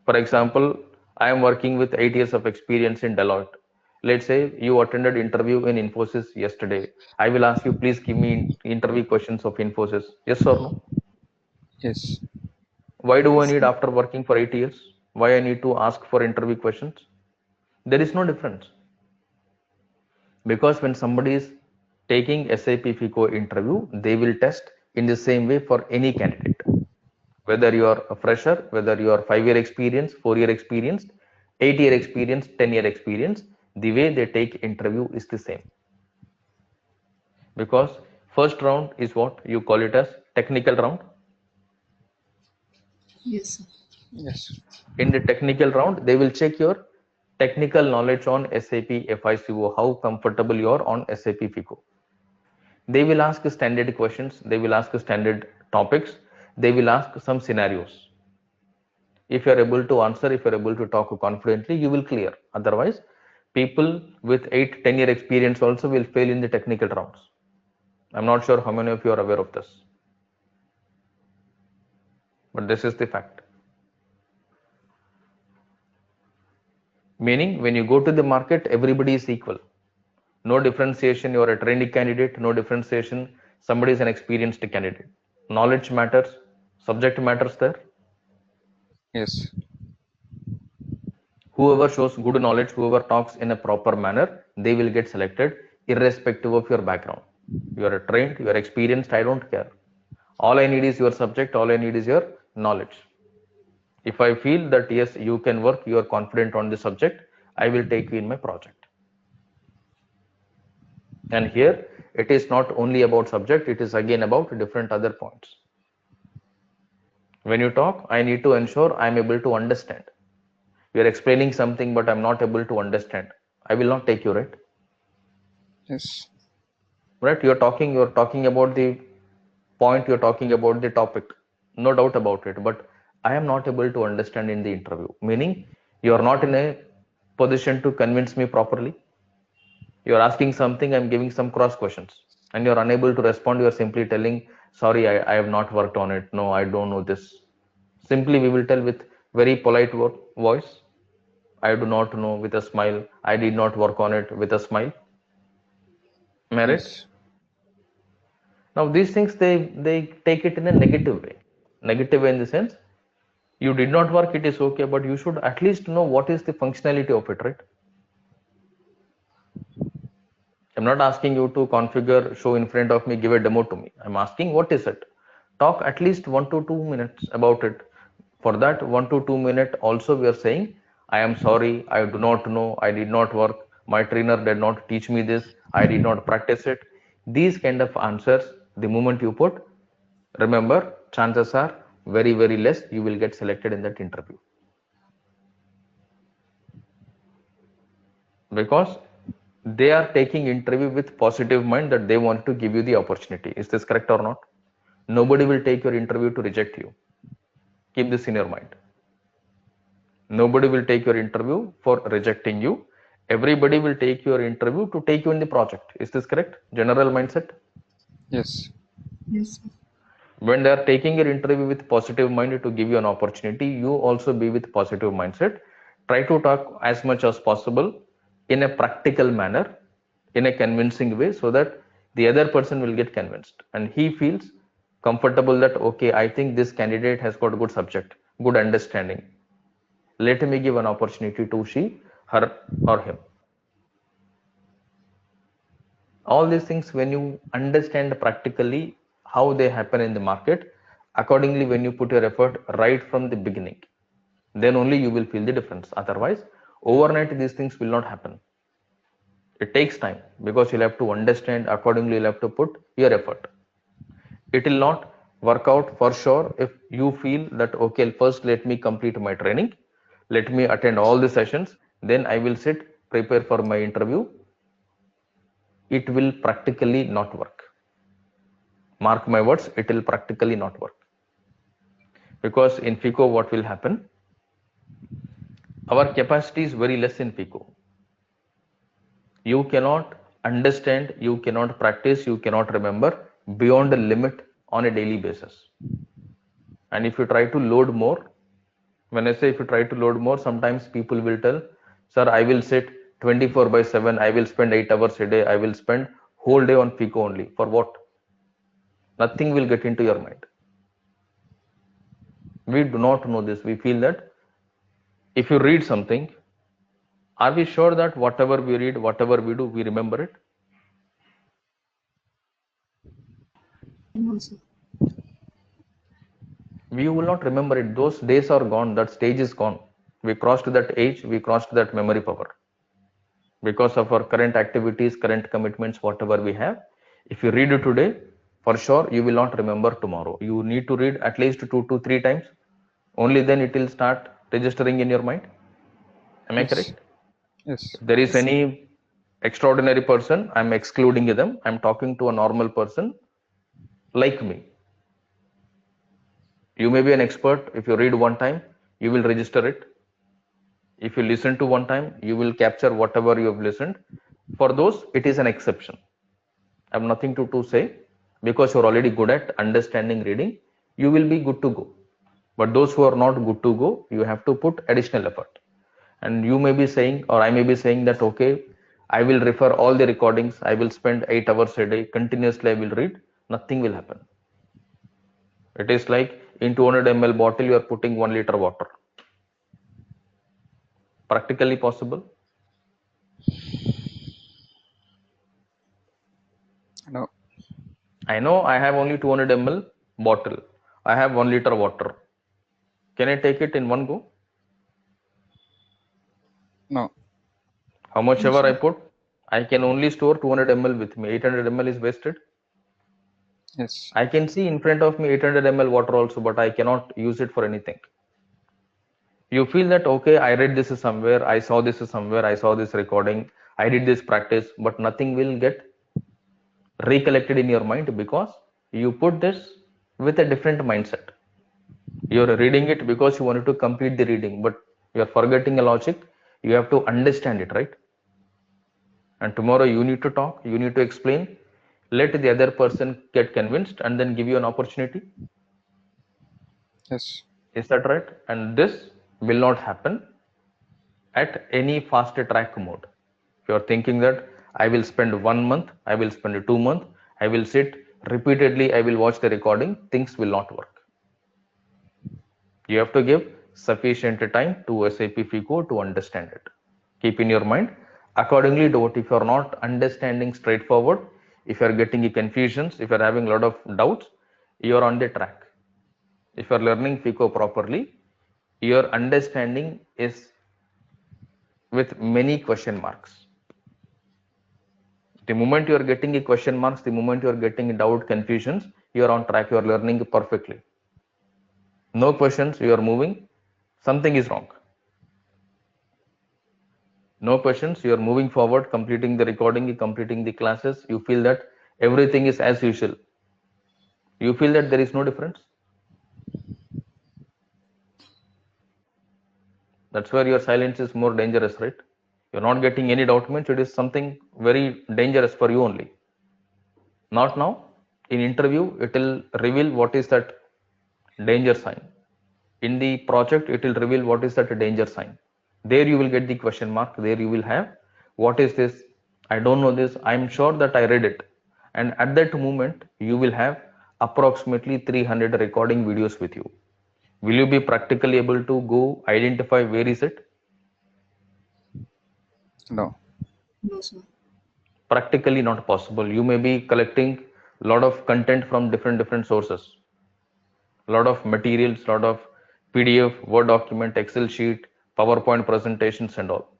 For example, I am working with 8 years of experience in Deloitte. Let's say you attended interview in Infosys yesterday. I will ask you, please give me interview questions of Infosys. Yes or no? Yes. Why do I Yes, need sir. after working for 8 years? Why I need to ask for interview questions? There is no difference. Because when somebody is taking SAP FICO interview, they will test in the same way for any candidate. Whether you are a fresher, whether you are 5-year experience, 4-year experience, 8-year experience, 10-year experience, the way they take interview is the same. Because first round is what you call it as technical round. Yes, sir. Yes. In the technical round, they will check your technical knowledge on SAP FICO, how comfortable you are on SAP FICO. They will ask standard questions, they will ask standard topics, they will ask some scenarios. If you are able to answer, if you are able to talk confidently, you will clear. Otherwise, people with 8-10-year experience also will fail in the technical rounds. I'm not sure how many of you are aware of this, but this is the fact. Meaning, when you go to the market, everybody is equal. No differentiation, you are a trainee candidate, no differentiation, somebody is an experienced candidate. Knowledge matters, subject matters there. Yes. Whoever shows good knowledge, whoever talks in a proper manner, they will get selected irrespective of your background. You are trained, you are experienced, I don't care. All I need is your subject, all I need is your knowledge. If I feel that yes, you can work, you are confident on the subject, I will take you in my project. And here, it is not only about subject, it is again about different other points. When you talk, I need to ensure I am able to understand. You are explaining something, but I'm not able to understand. I will not take you, right? Yes. Right? You're talking about the point, you're talking about the topic. No doubt about it. But I am not able to understand in the interview. Meaning, you're not in a position to convince me properly. You're asking something, I'm giving some cross questions. And you're unable to respond, you're simply telling, sorry, I have not worked on it. No, I don't know this. Simply we will tell with very polite voice, I do not know, with a smile. I did not work on it, with a smile. Am I right? Yes. Now these things, they take it in a negative way. Negative way in the sense, you did not work, it is okay, but you should at least know what is the functionality of it, right? I'm not asking you to configure, show in front of me, give a demo to me. I'm asking what is it? Talk at least 1 to 2 minutes about it. For that 1 to 2 minute also we are saying, I am sorry, I do not know, I did not work, my trainer did not teach me this, I did not practice it. These kind of answers, the moment you put, remember, chances are very, very less you will get selected in that interview. Because they are taking interview with positive mind that they want to give you the opportunity. Is this correct or not? Nobody will take your interview to reject you. Keep this in your mind. Nobody will take your interview for rejecting you. Everybody will take your interview to take you in the project. Is this correct? General mindset? Yes. Yes, sir. When they are taking your interview with positive mind to give you an opportunity, you also be with positive mindset. Try to talk as much as possible in a practical manner, in a convincing way, so that the other person will get convinced and he feels comfortable that, okay, I think this candidate has got a good subject, good understanding. Let me give an opportunity to she, her, or him. All these things, when you understand practically how they happen in the market, accordingly, when you put your effort right from the beginning, then only you will feel the difference. Otherwise, overnight, these things will not happen. It takes time because you'll have to understand, accordingly, you'll have to put your effort. It will not work out for sure if you feel that, okay, first let me complete my training, let me attend all the sessions, then I will sit, prepare for my interview. It will practically not work. Mark my words, it will practically not work. Because in FICO, what will happen? Our capacity is very less in FICO. You cannot understand, you cannot practice, you cannot remember beyond the limit on a daily basis. And if you try to load more, when I say if you try to load more, sometimes people will tell, sir, I will sit 24/7, I will spend 8 hours a day, I will spend whole day on FICO only. For what? Nothing will get into your mind. We do not know this. We feel that if you read something, are we sure that whatever we read, whatever we do, we remember it? No, sir. We will not remember it. Those days are gone. That stage is gone. We crossed that age. We crossed that memory power. Because of our current activities, current commitments, whatever we have. If you read it today, for sure, you will not remember tomorrow. You need to read at least 2 to 3 times. Only then it will start registering in your mind. Am I Yes. correct? Yes. If there is Yes, sir. any extraordinary person, I'm excluding them. I'm talking to a normal person like me. You may be an expert. If you read one time, you will register it. If you listen to one time, you will capture whatever you have listened. For those, it is an exception. I have nothing to say because you're already good at understanding reading. You will be good to go. But those who are not good to go, you have to put additional effort. And you may be saying, or I may be saying that, okay, I will refer all the recordings. I will spend 8 hours a day. Continuously, I will read. Nothing will happen. It is like in 200 ml bottle, you are putting 1 liter water. Practically possible? No. I know I have only 200 ml bottle. I have 1 liter water. Can I take it in one go? No. How much No, ever I sir. put, I can only store 200 ml with me. 800 ml is wasted. Yes. I can see in front of me 800 ml water also, but I cannot use it for anything. You feel that, okay, I read this somewhere, I saw this somewhere, I saw this recording, I did this practice, but nothing will get recollected in your mind because you put this with a different mindset. You're reading it because you wanted to complete the reading, but you're forgetting a logic. You have to understand it, right? And tomorrow you need to talk, you need to explain, let the other person get convinced and then give you an opportunity. Yes. Is that right? And this will not happen at any fast track mode. If you're thinking that I will spend 1 month, I will spend 2 months, I will sit repeatedly, I will watch the recording, things will not work. You have to give sufficient time to SAP FICO to understand it. Keep in your mind. Accordingly, do it. If you're not understanding straightforward, if you're getting confusions, if you're having a lot of doubts, you're on the track. If you're learning FICO properly, your understanding is with many question marks. The moment you are getting a question marks, the moment you are getting doubt, confusions, you are on track, you are learning perfectly. No questions, you are moving, something is wrong. No questions, you are moving forward, completing the recording, completing the classes, you feel that everything is as usual. You feel that there is no difference. That's where your silence is more dangerous, right? You're not getting any doubt means it is something very dangerous for you only. Not now. In interview, it will reveal what is that danger sign. In the project, it will reveal what is that danger sign. There you will get the question mark. There you will have, what is this? I don't know this. I'm sure that I read it. And at that moment, you will have approximately 300 recording videos with you. Will you be practically able to go identify where is it? No. No, sir. Practically not possible. You may be collecting a lot of content from different sources, a lot of materials, a lot of PDF, Word document, Excel sheet, PowerPoint presentations and all.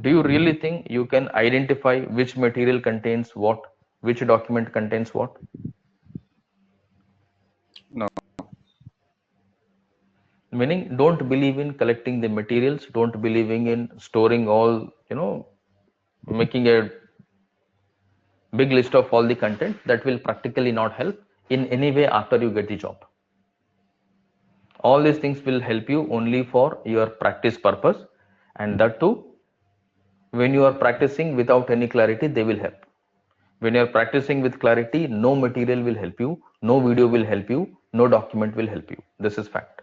Do you really think you can identify which material contains what, which document contains what? No. Meaning, don't believe in collecting the materials, don't believing in storing all, making a big list of all the content. That will practically not help in any way after you get the job. All these things will help you only for your practice purpose, and that too, when you are practicing without any clarity, they will help. When you are practicing with clarity, no material will help you, no video will help you, no document will help you. This is fact.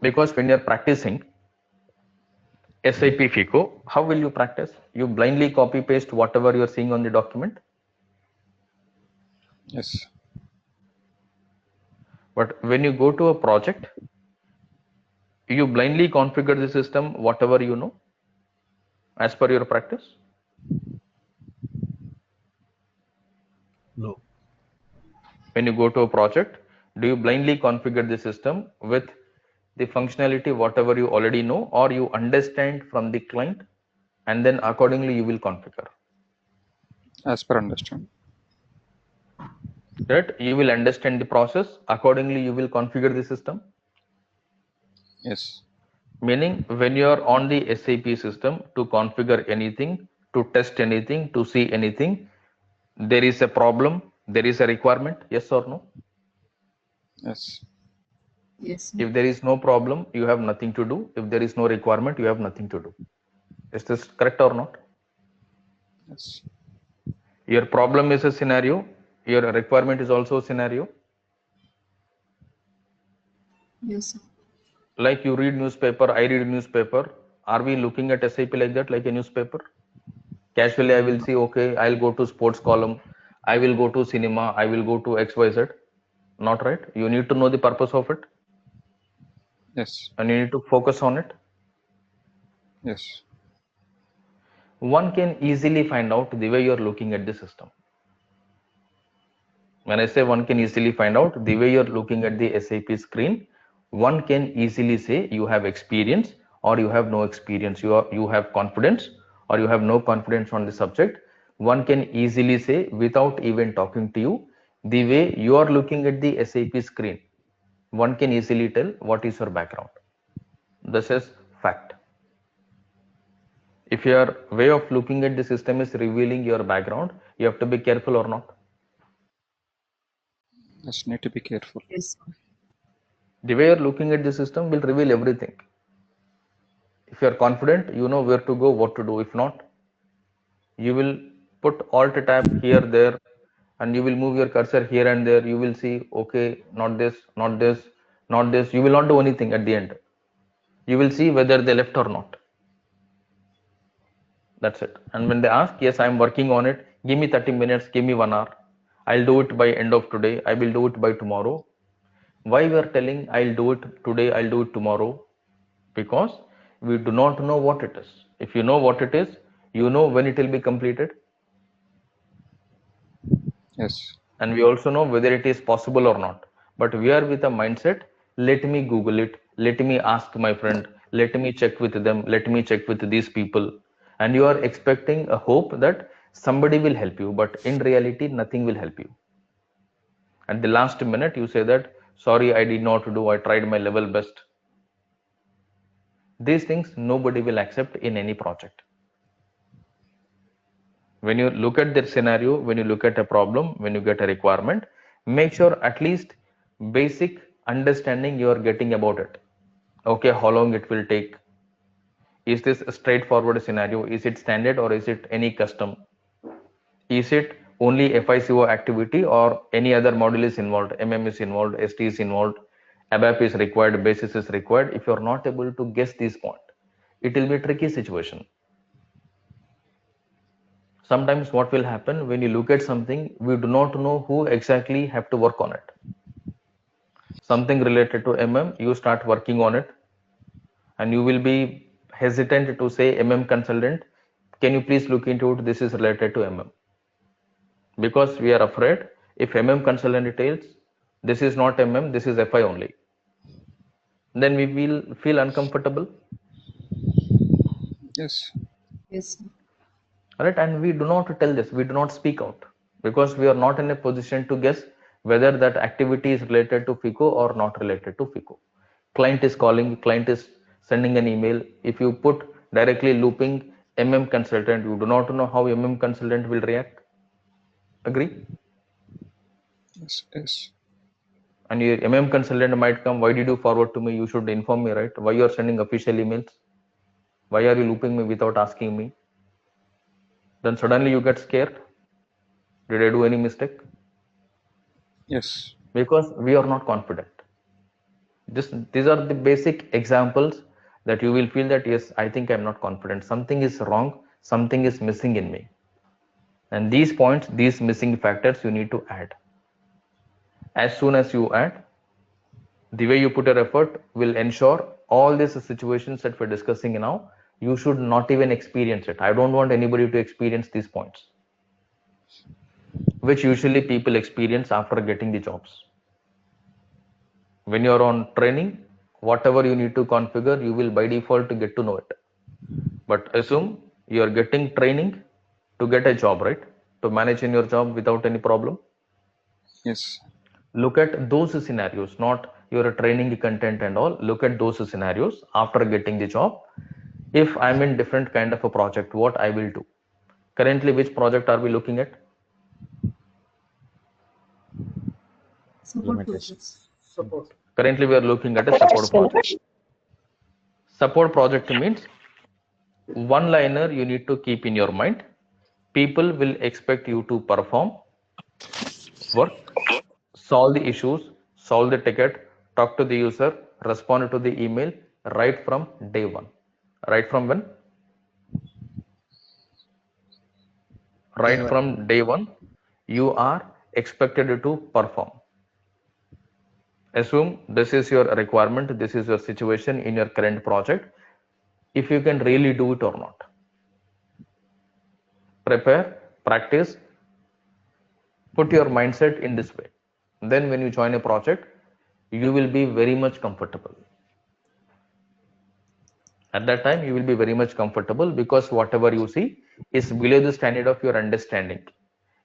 Because when you are practicing SAP FICO, how will you practice? You blindly copy paste whatever you are seeing on the document. Yes. But when you go to a project, you blindly configure the system whatever you know as per your practice. No. When you go to a project, do you blindly configure the system with the functionality whatever you already know, or you understand from the client and then accordingly you will configure? As per understand. Right? You will understand the process, accordingly you will configure the system. Yes. Meaning, when you are on the SAP system to configure anything, to test anything, to see anything, there is a problem, there is a requirement, yes or no? Yes. Yes, sir. If there is no problem, you have nothing to do. If there is no requirement, you have nothing to do. Is this correct or not? Yes. Your problem is a scenario, your requirement is also a scenario. Yes, sir. Like you read newspaper, I read newspaper. Are we looking at SAP like that, like a newspaper? Casually, I will see, okay, I'll go to sports column, I will go to cinema, I will go to XYZ. Not right. You need to know the purpose of it Yes. and you need to focus on it. Yes. One can easily find out the way you're looking at the system. When I say one can easily find out, the way you're looking at the SAP screen, one can easily say you have experience or you have no experience. You have confidence or you have no confidence on the subject. One can easily say without even talking to you, the way you are looking at the SAP screen, one can easily tell what is your background. This is fact. If your way of looking at the system is revealing your background, you have to be careful or not. Just need to be careful. Yes, sir. The way you're looking at the system will reveal everything. If you're confident, you know where to go, what to do. If not, you will put alt tab here, there, and you will move your cursor here and there. You will see, okay, not this, not this, not this. You will not do anything at the end. You will see whether they left or not. That's it. And when they ask, yes, I'm working on it. Give me 30 minutes, give me 1 hour. I'll do it by end of today. I will do it by tomorrow. Why we are telling I'll do it today, I'll do it tomorrow? Because we do not know what it is. If you know what it is, you know when it will be completed, Yes. and we also know whether it is possible or not. But we are with a mindset, let me Google it, let me ask my friend, let me check with them, let me check with these people. And you are expecting a hope that somebody will help you, but in reality, nothing will help you. At the last minute, you say that, sorry, I did not do, I tried my level best. These things nobody will accept in any project. When you look at the scenario, when you look at a problem, when you get a requirement, make sure at least basic understanding you are getting about it. Okay, how long it will take? Is this a straightforward scenario? Is it standard or is it any custom? Is it only FICO activity or any other module is involved? MM is involved, ST is involved, ABAP is required, basis is required. If you're not able to guess this point, it will be a tricky situation. Sometimes what will happen when you look at something, we do not know who exactly have to work on it. Something related to MM, you start working on it, and you will be hesitant to say MM consultant, can you please look into it? This is related to MM. Because we are afraid if MM consultant tells this is not MM, this is FI only, then we will feel uncomfortable. Yes. Yes, sir. Right? And we do not tell this, we do not speak out because we are not in a position to guess whether that activity is related to FICO or not related to FICO. Client is calling, client is sending an email. If you put directly looping MM consultant, you do not know how MM consultant will react. Agree? Yes. Yes. And your MM consultant might come, why did you forward to me? You should inform me, right? Why you are sending official emails? Why are you looping me without asking me? Then suddenly you get scared. Did I do any mistake? Yes. Because we are not confident. These are the basic examples that you will feel that yes, I think I'm not confident. Something is wrong. Something is missing in me. And these points, these missing factors, you need to add. As soon as you add, the way you put your effort will ensure all these situations that we're discussing now, you should not even experience it. I don't want anybody to experience these points, which usually people experience after getting the jobs. When you're on training, whatever you need to configure, you will by default to get to know it. But assume you're getting training to get a job, right? To manage in your job without any problem. Yes. Look at those scenarios, not your training content and all. Look at those scenarios after getting the job. If I'm in different kind of a project, what I will do. Currently, which project are we looking at? Support process. Support. Currently, we are looking at a support project. Support project means one liner you need to keep in your mind. People will expect you to perform, work, solve the issues, solve the ticket, talk to the user, respond to the email right from day one. Right from when? Right from day one, you are expected to perform. Assume this is your requirement, this is your situation in your current project, if you can really do it or not. Prepare, practice, put your mindset in this way. Then when you join a project, you will be very much comfortable. At that time, you will be very much comfortable because whatever you see is below the standard of your understanding.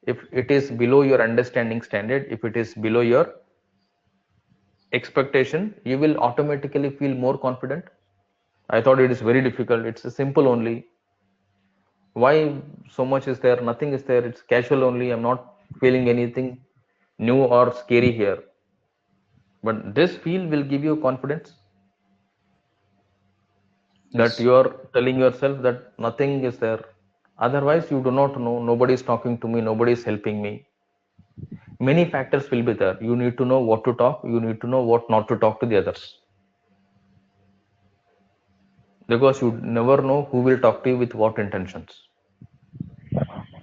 If it is below your understanding standard, if it is below your expectation, you will automatically feel more confident. I thought it is very difficult. It's simple only. Why so much is there? Nothing is there. It's casual only. I'm not feeling anything new or scary here. But this feel will give you confidence that Yes. you are telling yourself that nothing is there. Otherwise, you do not know. Nobody is talking to me. Nobody is helping me. Many factors will be there. You need to know what to talk. You need to know what not to talk to the others. Because you never know who will talk to you with what intentions.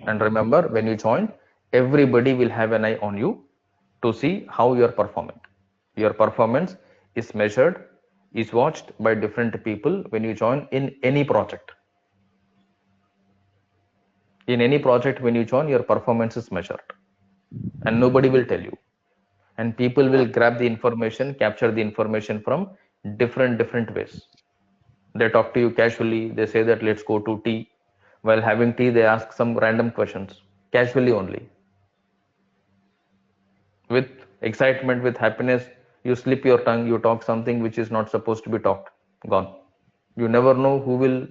And remember, when you join, everybody will have an eye on you to see how you are performing. Your performance is measured, is watched by different people when you join in any project. In any project, when you join, your performance is measured. And nobody will tell you. And people will grab the information, capture the information from different ways. They talk to you casually. They say that let's go to tea. While having tea, they ask some random questions, casually only. With excitement, with happiness, you slip your tongue, you talk something which is not supposed to be talked. Gone. You never know who will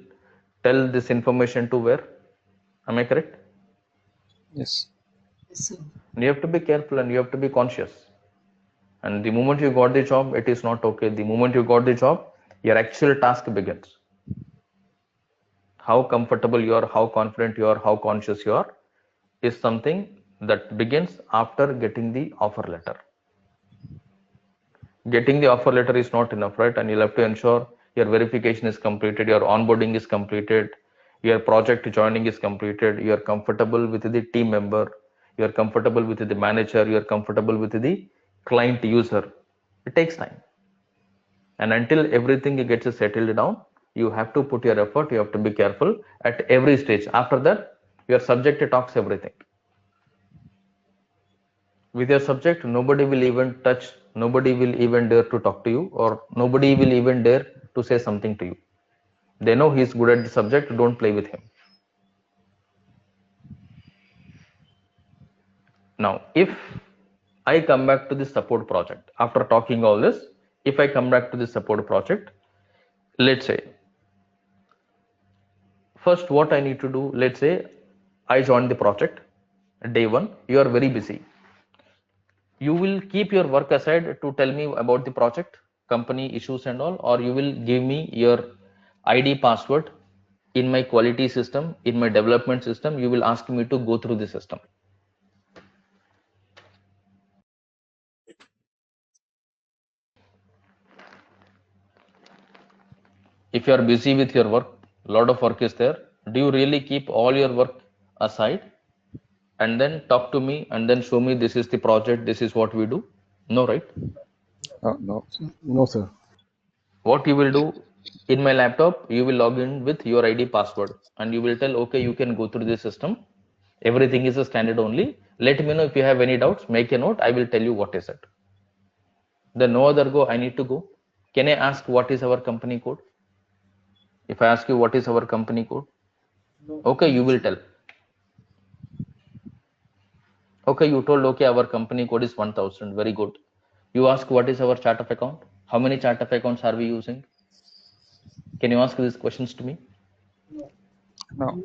tell this information to where. Am I correct? Yes. Yes, sir. And you have to be careful and you have to be conscious. And the moment you got the job, it is not okay. The moment you got the job, your actual task begins. How comfortable you are, how confident you are, how conscious you are is something that begins after getting the offer letter. Getting the offer letter is not enough, right? And you'll have to ensure your verification is completed, your onboarding is completed, your project joining is completed, you are comfortable with the team member, you are comfortable with the manager, you are comfortable with the client user. It takes time. And until everything gets settled down, you have to put your effort, you have to be careful at every stage. After that, your subject talks everything. With your subject, nobody will even touch, nobody will even dare to talk to you, or nobody will even dare to say something to you. They know he's good at the subject, don't play with him. Now, if I come back to the support project, after talking all this, if I come back to the support project, let's say, first what I need to do, let's say I joined the project, day one, you are very busy. You will keep your work aside to tell me about the project, company issues and all, or you will give me your ID password in my quality system, in my development system, you will ask me to go through the system. If you are busy with your work, a lot of work is there, do you really keep all your work aside and then talk to me and then show me this is the project, this is what we do? No, right? No. No, sir. What you will do, in my laptop, you will log in with your ID password and you will tell, okay, you can go through the system. Everything is a standard only. Let me know if you have any doubts, make a note, I will tell you what is it. Then no other go, I need to go. Can I ask what is our company code? If I ask you what is our company code, okay, you will tell. Okay, you told, okay, our company code is 1000, very good. You ask what is our chart of account? How many chart of accounts are we using? Can you ask these questions to me? No.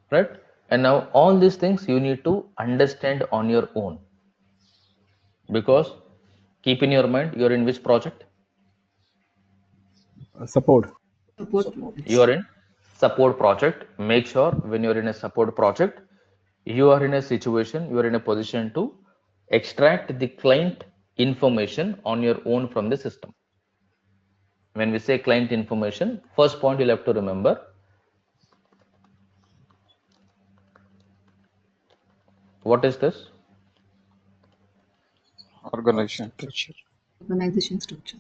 Right? And now all these things you need to understand on your own. Because keep in your mind, you're in which project? Support. Support. You are in support project. Make sure when you're in a support project, you are in a situation, you are in a position to extract the client information on your own from the system. When we say client information, first point you'll have to remember, what is this? Organization structure. Organization structure.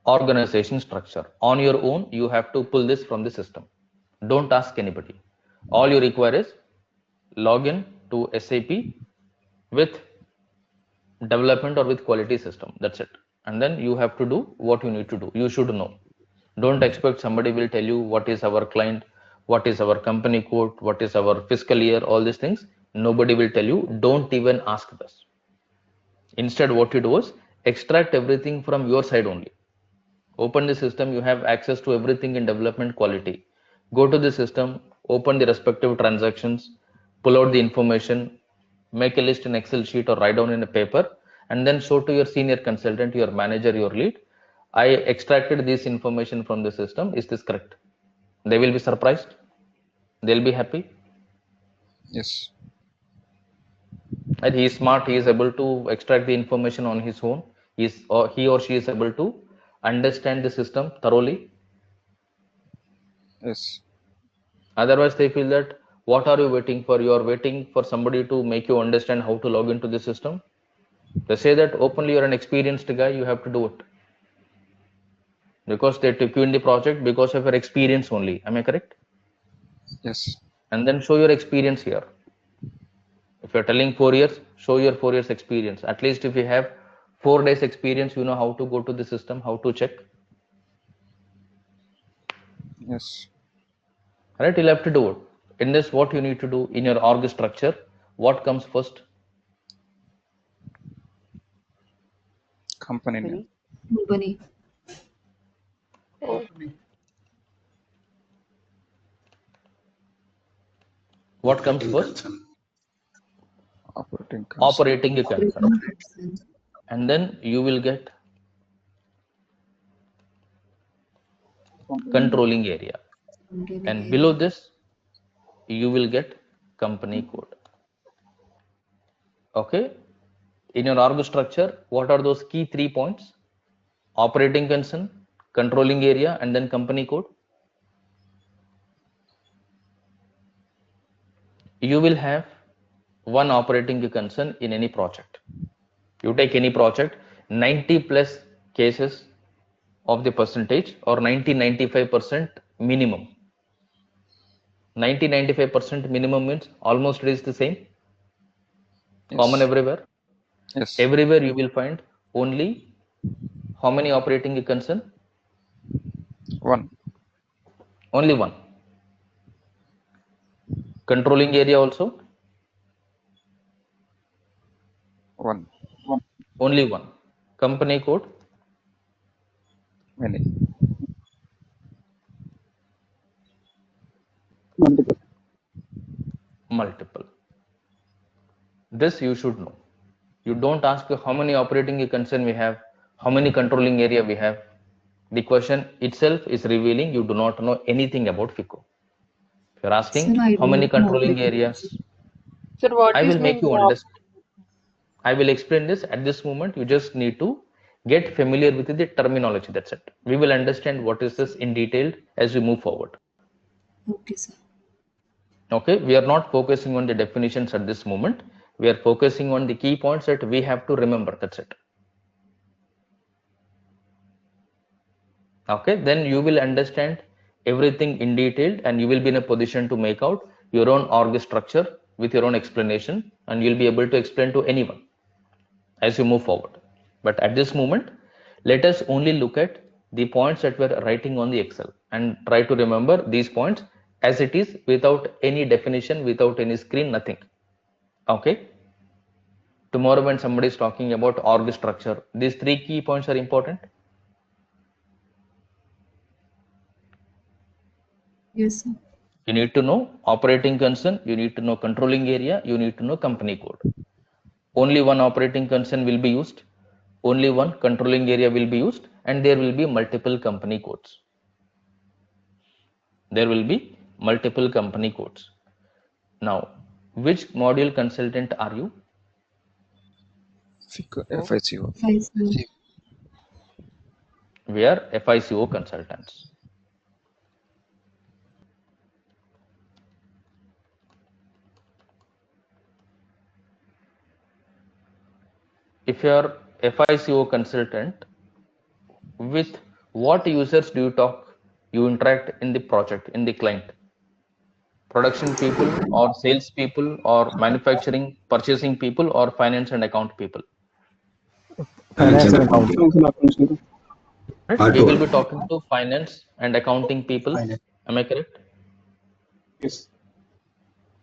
Organization structure. On your own, you have to pull this from the system. Don't ask anybody. All you require is login to SAP with development or with quality system. That's it. And then you have to do what you need to do. You should know. Don't expect somebody will tell you what is our client, what is our company code, what is our fiscal year, all these things. Nobody will tell you. Don't even ask this. Instead, what you do is extract everything from your side only. Open the system, you have access to everything in development quality. Go to the system, open the respective transactions, pull out the information, make a list in Excel sheet or write down in a paper, and then show to your senior consultant, your manager, your lead. I extracted this information from the system. Is this correct? They will be surprised. They'll be happy. Yes. And he is smart. He is able to extract the information on his own. He or she is able to understand the system thoroughly. Yes. Otherwise, they feel that what are you waiting for? You are waiting for somebody to make you understand how to log into the system. They say that openly, you're an experienced guy, you have to do it. Because they took you in the project because of your experience only. Am I correct? Yes. And then show your experience here. If you're telling 4 years, show your 4 years experience. At least if you have 4 days experience, you know how to go to the system, how to check. Yes. Right? You'll have to do it. In this, what you need to do in your org structure, what comes first? Company name. Company. What comes first? Operating concern. Operating concern. Concern. And then you will get controlling area. And below this, you will get company code. Okay. In your org structure, what are those key 3 points? Operating concern, controlling area, and then company code. You will have one operating concern in any project. You take any project, 90 plus cases of the percentage or 95% minimum. 95% minimum means almost it is the same. Yes. Common everywhere. Yes. Everywhere you will find only how many operating concern? 1. Only one. Controlling area also? 1. Only one. Company code? Many. Multiple. This you should know. You don't ask how many operating concern we have, how many controlling area we have. The question itself is revealing you do not know anything about FICO. If you're asking Sir, I how many don't know controlling operating areas, concern. Sir, what I is will make mean you by understand. I will explain this at this moment. You just need to get familiar with the terminology. That's it. We will understand what is this in detail as we move forward. Okay, sir. Okay, we are not focusing on the definitions at this moment. We are focusing on the key points that we have to remember. That's it. Okay, then you will understand everything in detail and you will be in a position to make out your own org structure with your own explanation, and you'll be able to explain to anyone as you move forward. But at this moment, let us only look at the points that we're writing on the Excel and try to remember these points as it is, without any definition, without any screen, nothing. Okay. Tomorrow when somebody is talking about org structure, these 3 key points are important. Yes, sir. You need to know operating concern, you need to know controlling area, you need to know company code. Only one operating concern will be used, only one controlling area will be used, and there will be multiple company codes. There will be multiple company codes. Now, which module consultant are you? FICO. Oh. FICO. 5, sir. We are FICO consultants. If you are FICO consultant, with what users do you talk, you interact in the project, in the client? Production people or sales people or manufacturing, purchasing people or finance and account people? Finance and accounting. Right? We will be talking to finance and accounting people. Am I correct? Yes.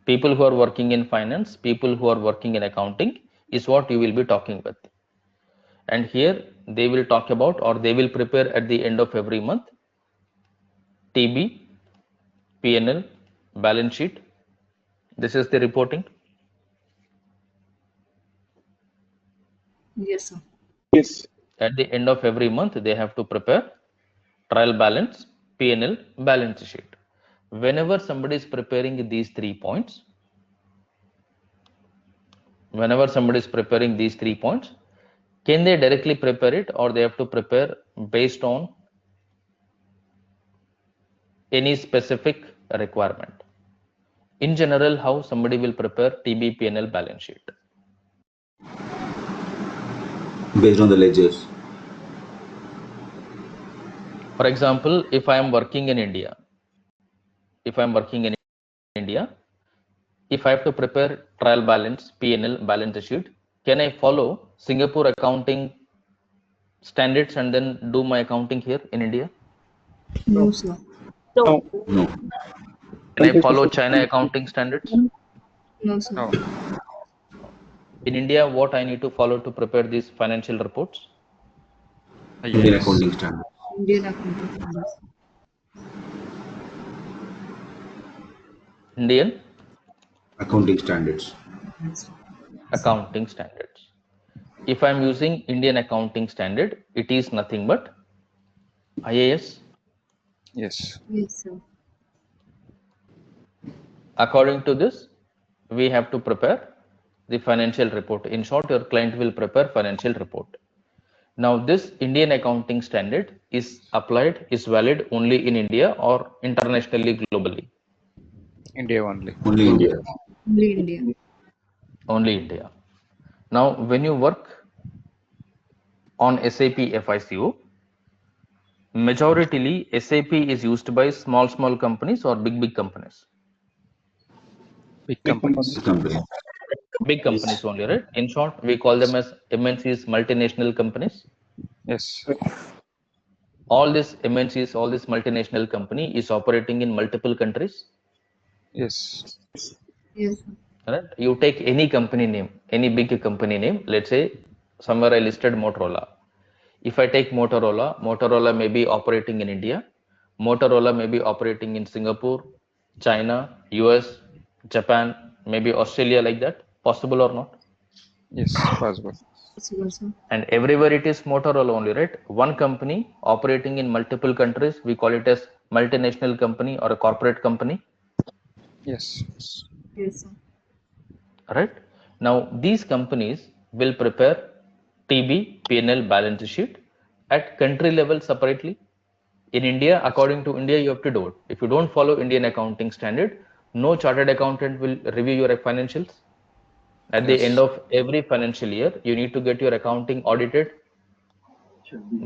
People who are working in finance, people who are working in accounting is what you will be talking with. And here they will talk about, or they will prepare at the end of every month, TB, P&L, balance sheet. This is the reporting. Yes, sir. Yes. At the end of every month, they have to prepare trial balance, P&L, balance sheet. Whenever somebody is preparing these 3 points, can they directly prepare it, or they have to prepare based on any specific requirement? In general, how somebody will prepare TB, P&L, balance sheet? Based on the ledgers. For example, if I am working in India, if I have to prepare trial balance, P&L, balance sheet, can I follow Singapore accounting standards and then do my accounting here in India? No, sir. No. No. Can I follow China accounting standards? No, sir. No. In India, what I need to follow to prepare these financial reports? Indian Yes. accounting standard. Indian accounting standards. Indian Accounting standards. Yes. accounting standards. If I'm using Indian accounting standard, it is nothing but IAS. Yes. Yes, sir. According to this, we have to prepare the financial report. In short, your client will prepare financial report. Now, this Indian accounting standard is valid only in India or internationally, globally? India only. Only India. Only India. Only India. Now, when you work on SAP FICO, majoritarily SAP is used by small companies or big companies? Big Big companies. company. Company. Big companies only, right? In short, we call them as MNCs, multinational companies. Yes. All these MNCs, all this multinational company is operating in multiple countries. Yes. Yes, sir. Right? You take any company name, any big company name. Let's say somewhere I listed Motorola. If I take Motorola may be operating in India. Motorola may be operating in Singapore, China, US, Japan, maybe Australia, like that. Possible or not? Yes. Possible. Possible, sir. And everywhere it is Motorola only, right? One company operating in multiple countries, we call it as multinational company or a corporate company, Yes. Yes, sir. right? Now, these companies will prepare TB, P&L balance sheet at country level separately. In India, according to India, you have to do it. If you don't follow Indian accounting standard, no chartered accountant will review your financials. At the end Yes. of every financial year, you need to get your accounting audited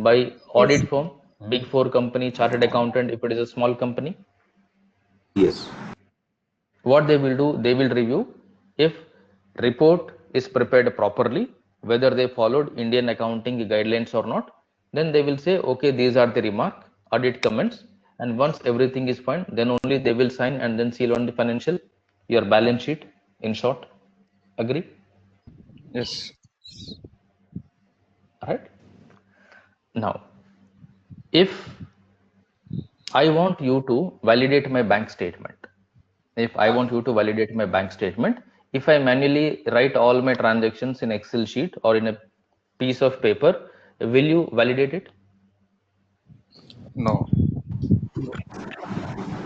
by Yes, audit firm, big four company, chartered accountant if it is a small company. Yes. What they will do, they will review if report is prepared properly, whether they followed Indian accounting guidelines or not. Then they will say, okay, these are the remark, audit comments, and once everything is fine, then only they will sign and then seal on the financial, your balance sheet, in short. Agree? Yes. Right? Now, if I want you to validate my bank statement, if I want you to validate my bank statement, if I manually write all my transactions in Excel sheet or in a piece of paper, will you validate it? No.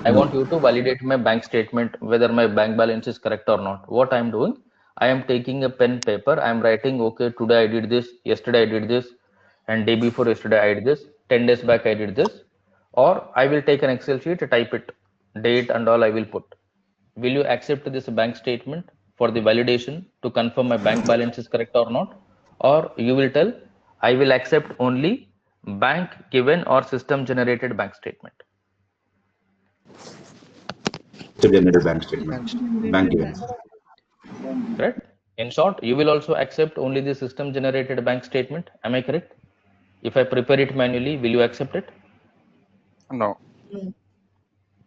I No. want you to validate my bank statement, whether my bank balance is correct or not. What I am doing, I am taking a pen paper, I am writing, okay, today I did this, yesterday I did this, and day before yesterday I did this, 10 days back I did this, or I will take an Excel sheet, type it, date and all I will put. Will you accept this bank statement for the validation to confirm my bank balance is correct or not? Or you will tell, I will accept only bank given or system generated bank statement. Generated bank statement. Bank generated given. bank. Correct? In short, you will also accept only the system generated bank statement. Am I correct? If I prepare it manually, will you accept it? No. No.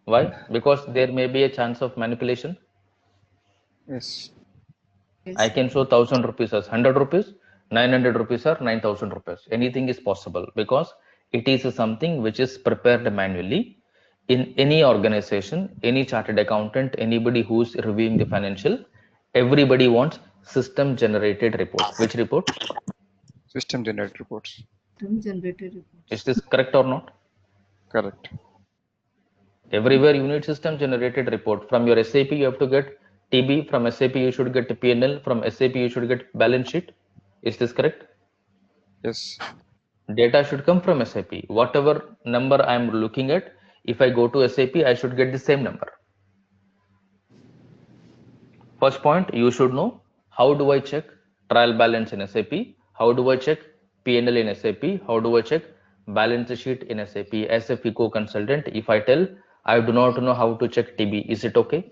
Why? Because there may be a chance of manipulation. Yes. I Yes. can show 1000 rupees as 100 rupees, 900 rupees or 9000 rupees. Anything is possible because it is something which is prepared manually. In any organization, any chartered accountant, anybody who's reviewing the financial, everybody wants system generated report. Which report? System generated reports. Term generated Is reports. this correct or not? Correct. Everywhere you need system generated report. From your SAP, you have to get TB. From SAP, you should get PNL. From SAP, you should get balance sheet. Is this correct? Yes. Data should come from SAP. Whatever number I am looking at, if I go to SAP, I should get the same number. First point, you should know, how do I check trial balance in SAP? How do I check PNL in SAP? How do I check balance sheet in SAP? As a FICO consultant, if I tell I do not know how to check TB, is it okay?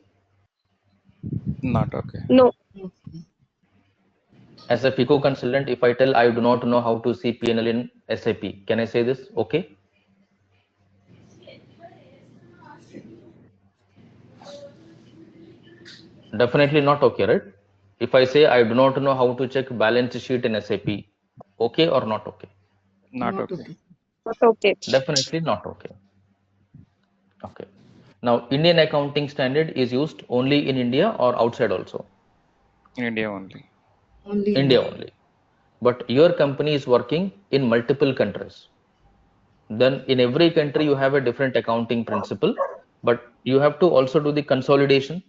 Not okay. No. Okay. As a FICO consultant, if I tell I do not know how to see PNL in SAP, can I say this? Okay. Definitely not okay, right? If I say I do not know how to check balance sheet in SAP, okay or not okay? Not Not okay. okay. Not okay. Definitely not okay. Okay. Now, Indian accounting standard is used only in India or outside also? In India only. Only India India. only. But your company is working in multiple countries. Then in every country you have a different accounting principle, but you have to also do the consolidation.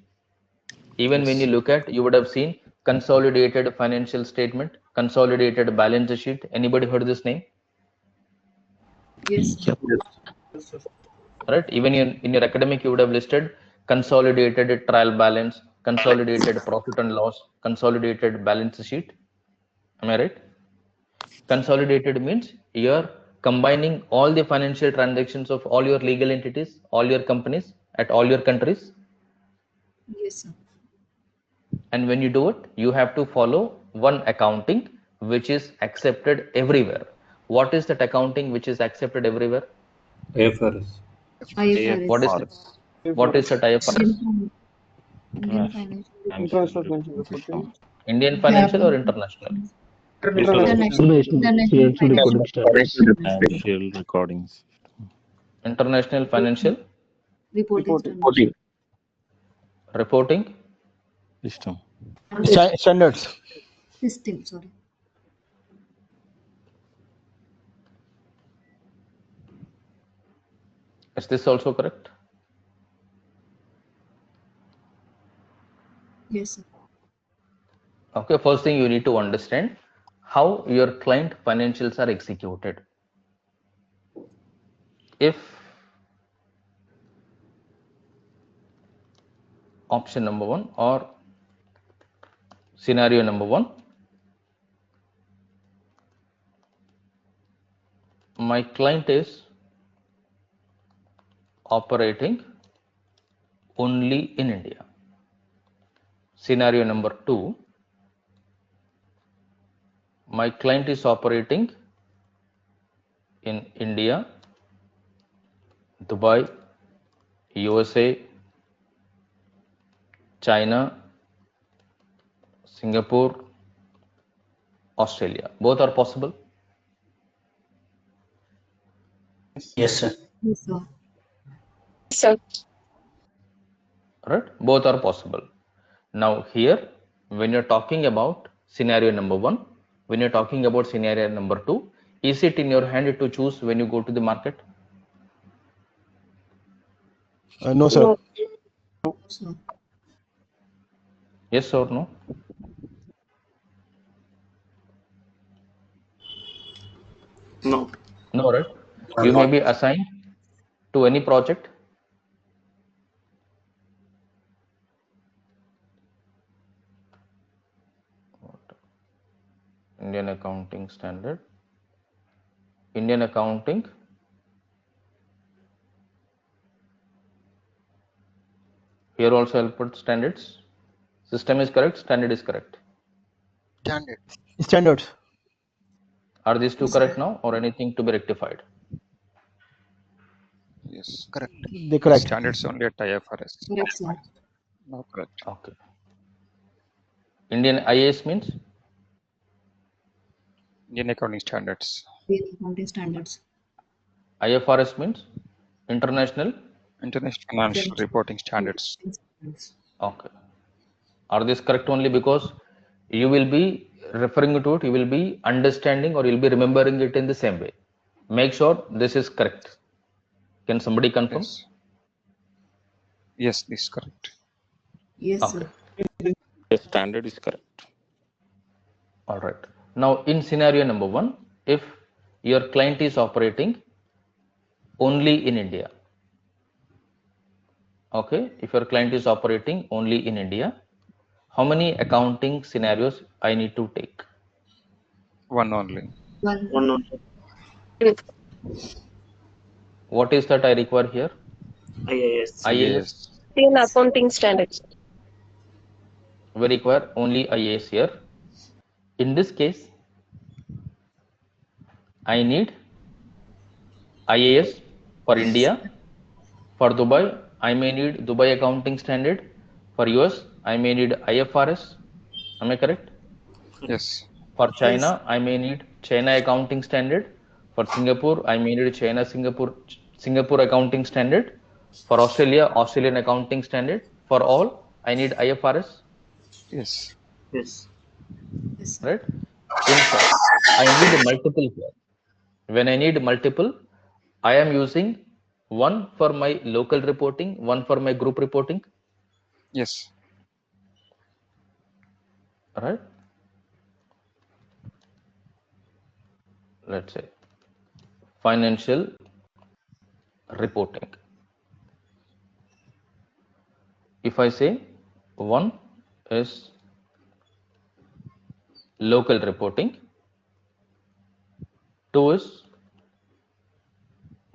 Even when you Yes. look at, you would have seen consolidated financial statement, consolidated balance sheet. Anybody heard this name? Yes, sir. Right? Even in your academic, you would have listed consolidated trial balance, consolidated profit and loss, consolidated balance sheet. Am I right? Consolidated means you're combining all the financial transactions of all your legal entities, all your companies at all your countries. Yes, sir. And when you do it, you have to follow one accounting which is accepted everywhere. What is that accounting which is accepted everywhere? AFRS. IFRS. What is it? What is that IFRS? Indian Financial International Financial Reporting. Indian financial or international? International Financial Financial financial recordings. International financial Reporting Standards. reporting. System. Standards. System, sorry. Is this also correct? Yes, sir. Okay, first thing you need to understand how your client financials are executed. If option number 1 or scenario number 1, my client is operating only in India. Scenario number 2, my client is operating in India, Dubai, USA, China, Singapore, Australia. Both are possible. Yes, sir. Yes, sir. Right? Both are possible. Now here, when you're talking about scenario number 1, when you're talking about scenario number 2, is it in your hand to choose when you go to the market? No, sir. Sir. Yes or no? No. No, right? You may be assigned to any project. Indian accounting standard. Indian accounting. Here also I'll put standards. System is correct, standard is correct. Standards. Are these two correct now or anything to be rectified? Yes. They correct. Standards only at IFRS. Correct, sir. No, correct. Okay. Indian IAS means? Indian accounting standards. Indian Accounting Standards. IFRS means? International? International financial reporting standards. Okay. Are these correct only because you will be referring to it, you will be understanding or you'll be remembering it in the same way. Make sure this is correct. Can somebody confirm? Yes. Yes, this is correct. Yes, Okay. sir. The standard is correct. All right. Now in scenario number 1, if your client is operating only in India. Okay. If your client is operating only in India, how many accounting scenarios I need to take? One only. One. What is that I require here? IAS. IAS. Indian accounting standards. We require only IAS here. In this case, I need IAS for India. For Dubai, I may need Dubai accounting standard. For US, I may need IFRS. Am I correct? Yes. For Yes. China, I may need China accounting standard. For Singapore, I may need Singapore accounting standard. For Australia, Australian accounting standard. For all, I need IFRS. Yes. Yes, sir. Right? In fact, I need multiple here. When I need multiple, I am using one for my local reporting, one for my group reporting. Yes. right? Let's say financial reporting. If I say one is local reporting, two is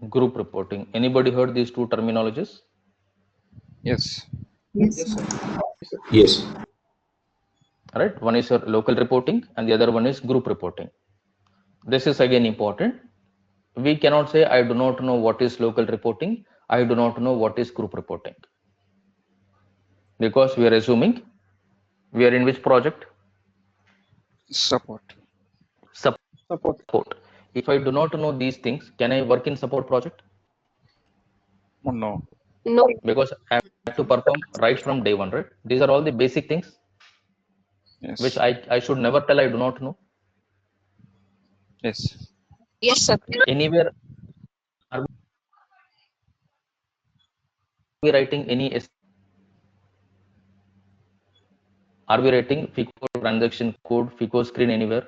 group reporting. Anybody heard these two terminologies? Yes. Yes, sir. Yes. Right? One is your local reporting and the other one is group reporting. This is again important. We cannot say I do not know what is local reporting, I do not know what is group reporting, because we are assuming we are in which project? Support. Support. If I do not know these things, can I work in support project? Oh, no. No. Because I have to perform right from day one, right? These are all the basic things which Yes. I should never tell I do not know. Yes. Yes, sir. Anywhere are we writing any are we writing FICO transaction code, FICO screen anywhere?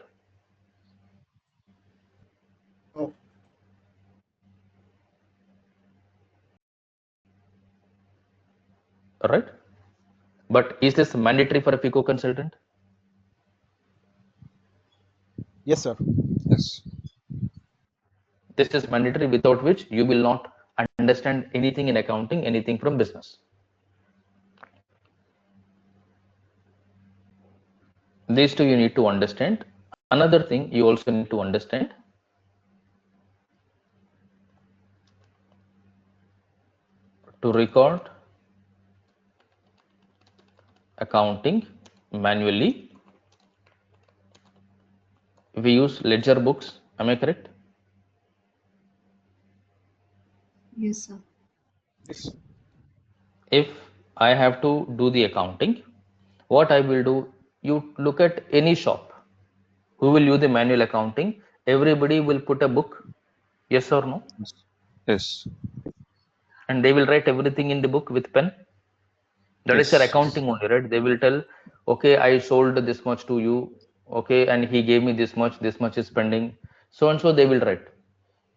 No. Right? But is this mandatory for a FICO consultant? Yes, sir. Yes. This is mandatory, without which you will not understand anything in accounting, anything from business. These two you need to understand. Another thing you also need to understand, to record accounting manually, we use ledger books. Am I correct? Yes, sir. Yes. If I have to do the accounting, what I will do, you look at any shop who will use the manual accounting, everybody will put a book, yes or no? Yes. And they will write everything in the book with pen. That is their Yes. accounting only, right? They will tell, okay, I sold this much to you, okay, and he gave me this much is pending, so and so they will write.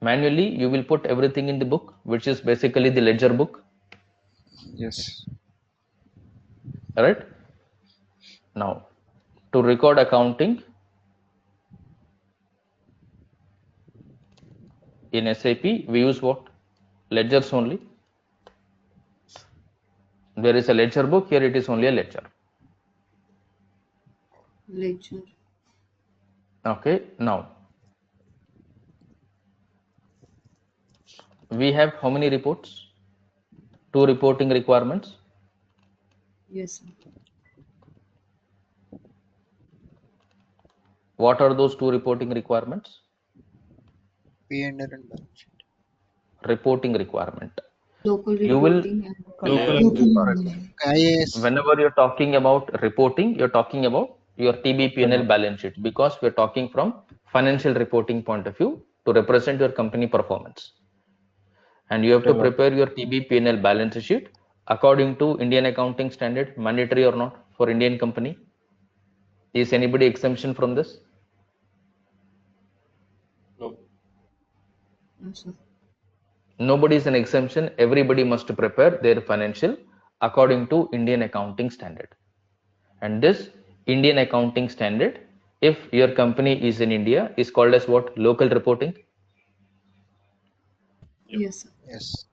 Manually, you will put everything in the book, which is basically the ledger book, Yes. right? Now, to record accounting in SAP, we use what? Ledgers only. There is a ledger book, here it is only a ledger. Ledger. Okay, now we have how many reports? Two reporting requirements. Yes, sir. What are those two reporting requirements? P&L and balance sheet. Reporting requirement. Local You will, reporting and Local IAS. whenever you're talking about reporting, you're talking about your TBP&L balance sheet, because we're talking from financial reporting point of view to represent your company performance. And you have to prepare your TBP&L balance sheet according to Indian accounting standard, mandatory or not for Indian company. Is anybody exemption from this? no, sir. Nobody is an exemption. Everybody must prepare their financial according to Indian accounting standard. And this Indian accounting standard, if your company is in India, is called as what? Local reporting. Yes, sir. Yes.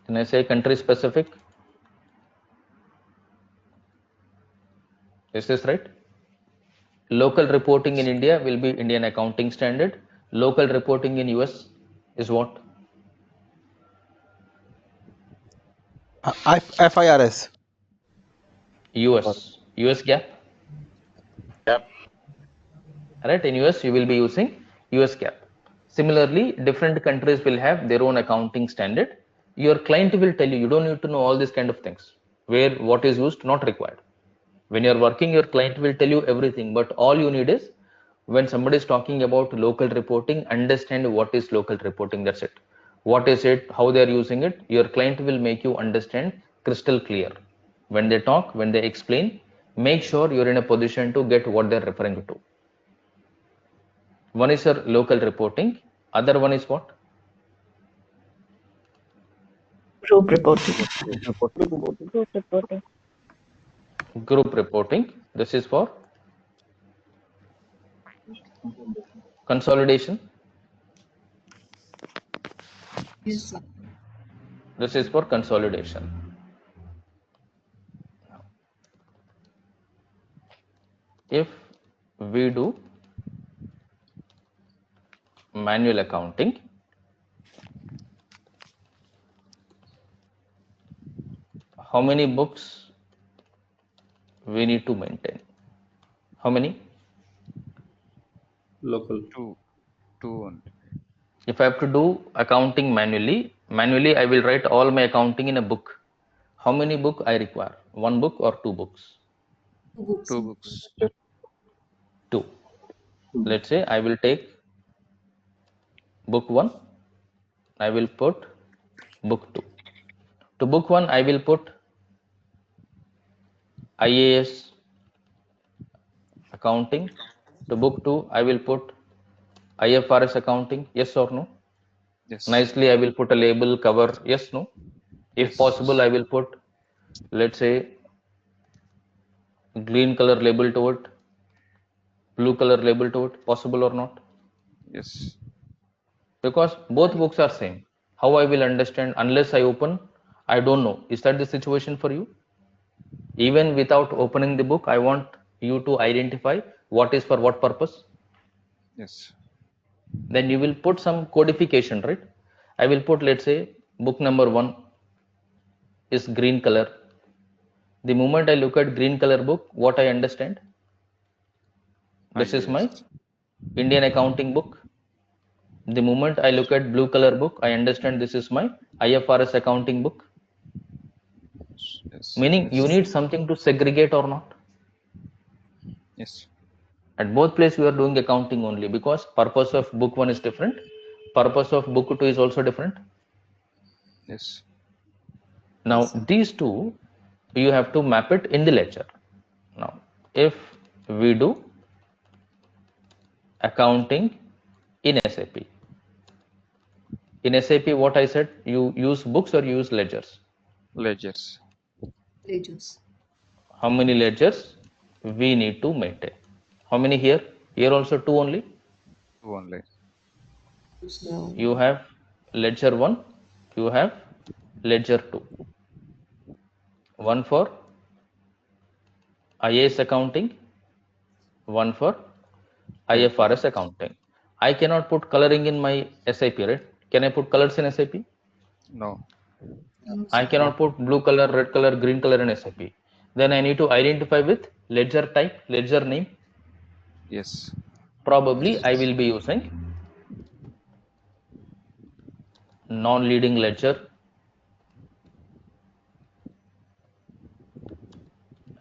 Can I say country specific? Is this right? Local reporting in India will be Indian accounting standard. Local reporting in US is what? FIRS. US GAAP. Right? In US you will be using US GAAP. Similarly, different countries will have their own accounting standard. Your client will tell you, you don't need to know all these kind of things. Where what is used, not required. When you're working, your client will tell you everything, but all you need is, when somebody is talking about local reporting, understand what is local reporting. That's it. What is it, how they are using it, your client will make you understand crystal clear. When they talk, when they explain, make sure you're in a position to get what they're referring to. One is your local reporting, other one is what? Group reporting. Group reporting. Group reporting. This is for consolidation. Yes, sir. This is for consolidation. If we do manual accounting, how many books we need to maintain? How many? Local. Two only. If I have to do accounting manually, I will write all my accounting in a book. How many book I require? One book or two books? Two books. Two books. Two. Let's say I will take book 1, I will put book 2. To book 1, I will put IAS accounting. To book 2, I will put IFRS accounting. Yes or no? Yes. Nicely, I will put a label, cover. Yes, no? If Yes. possible, I will put, let's say, green color label to it, blue color label to it. Possible or not? Yes. Because both books are same. How I will understand unless I open? I don't know. Is that the situation for you? Even without opening the book, I want you to identify what is for what purpose. Yes. Then you will put some codification, right? I will put, let's say, book number 1 is green color. The moment I look at green color book, what I understand? This is my IAS. Indian accounting book. The moment I look at blue color book, I understand this is my IFRS accounting book. Yes. Meaning Yes. you need something to segregate or not. Yes. At both places you are doing accounting only, because purpose of book 1 is different, purpose of book 2 is also different. Yes. Now Yes, sir. these two you have to map it in the ledger. Now if we do accounting in SAP, what I said, you use books or you use ledgers? Ledgers. Ledgers. How many ledgers we need to maintain? How many here? Here also 2 only. Two only. So, You have ledger 1, you have ledger 2. One for IAS accounting, one for IFRS accounting. I cannot put coloring in my SAP, right? Can I put colors in SAP? No. no, I sir. cannot put blue color, red color, green color in SAP. Then I need to identify with ledger type, ledger name. Yes. Probably I will be using non-leading ledger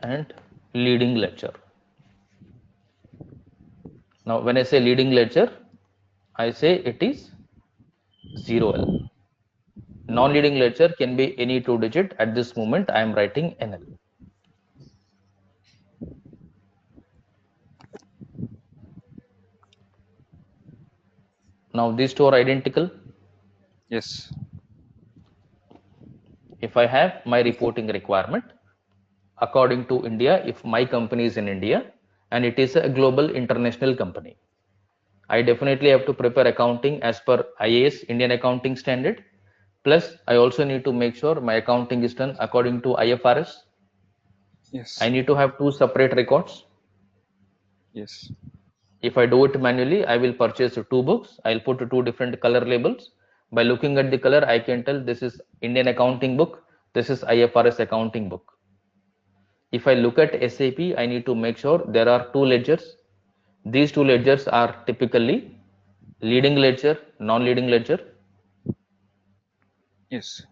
and leading ledger. Now when I say leading ledger, I say it is 0L. Non-leading ledger can be any 2 digit. At this moment I am writing NL. Now these two are identical. Yes. If I have my reporting requirement according to India, if my company is in India and it is a global international company, I definitely have to prepare accounting as per IAS, Indian accounting standard. Plus I also need to make sure my accounting is done according to IFRS. Yes. I need to have 2 separate records. Yes. If I do it manually, I will purchase 2 books. I'll put 2 different color labels. By looking at the color, I can tell this is Indian accounting book, this is IFRS accounting book. If I look at SAP, I need to make sure there are 2 ledgers. These 2 ledgers are typically leading ledger, non-leading ledger. Yes.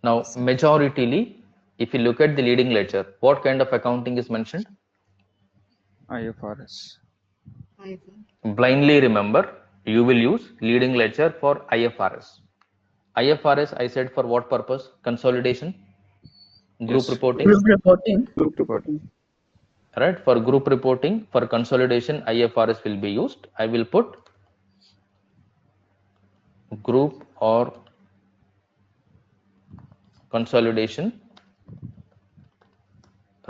Now, majoritarily, if you look at the leading ledger, what kind of accounting is mentioned? IFRS. Blindly remember, you will use leading ledger for IFRS. IFRS, I said, for what purpose? Consolidation. Group Yes. reporting. Group reporting. Group reporting. Right, for group reporting, for consolidation, IFRS will be used. I will put group or consolidation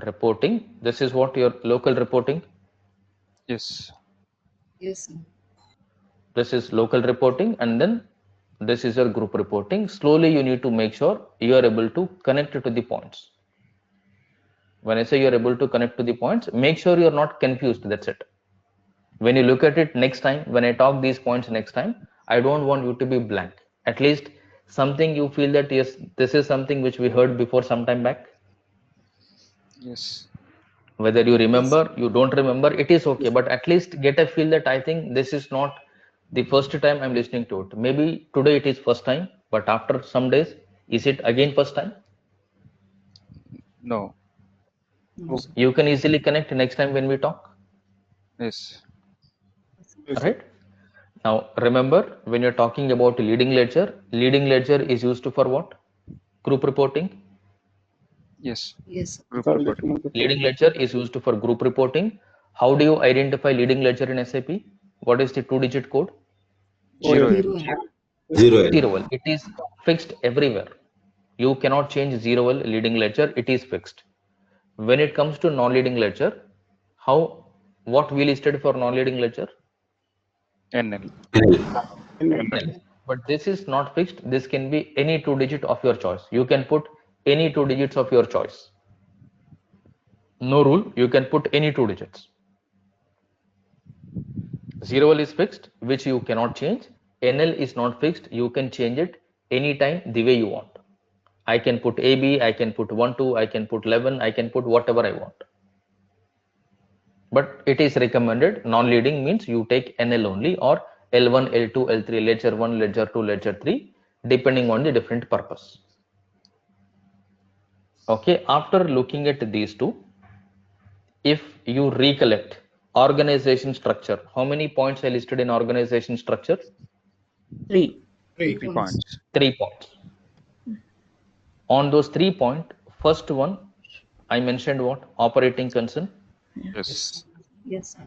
reporting. This is what your local reporting. Yes. Yes, sir. This is local reporting, and then this is your group reporting. Slowly you need to make sure you are able to connect to the points. When I say you're able to connect to the points, make sure you're not confused. That's it. When you look at it next time, when I talk these points next time, I don't want you to be blank. At least something you feel that, yes, this is something which we heard before some time back. Yes. Whether you Yes, remember, sir. you don't remember, it is okay. But at least get a feel that I think this is not the first time I'm listening to it. Maybe today it is first time, but after some days, is it again first time? No. No, sir. You can easily connect next time when we talk, Yes. Yes, sir. right? Now, remember, when you're talking about leading ledger is used for what? Group reporting. Yes. Yes, sir. Group reporting. Leading ledger is used for group reporting. How do you identify leading ledger in SAP? What is the 2-digit code? 0L. Zero and 0L. 0L. It is fixed everywhere. You cannot change 0L leading ledger. It is fixed. When it comes to non-leading ledger, what we listed for non-leading ledger? NL. NL. But this is not fixed. This can be any 2-digit of your choice. You can put any 2 digits of your choice. No rule. You can put any 2 digits. 0L is fixed, which you cannot change. NL is not fixed. You can change it anytime the way you want. I can put AB, I can put 1, 2, I can put 11, I can put whatever I want. But it is recommended. Non-leading means you take NL only, or L1, L2, L3, ledger 1, ledger 2, ledger 3, depending on the different purpose. Okay, after looking at these two, if you recollect organization structure, how many points I listed in organization structure? 3. 3 3 points. points. 3 points. On those 3 points, first one, I mentioned what? Operating concern. Yes. Yes, sir.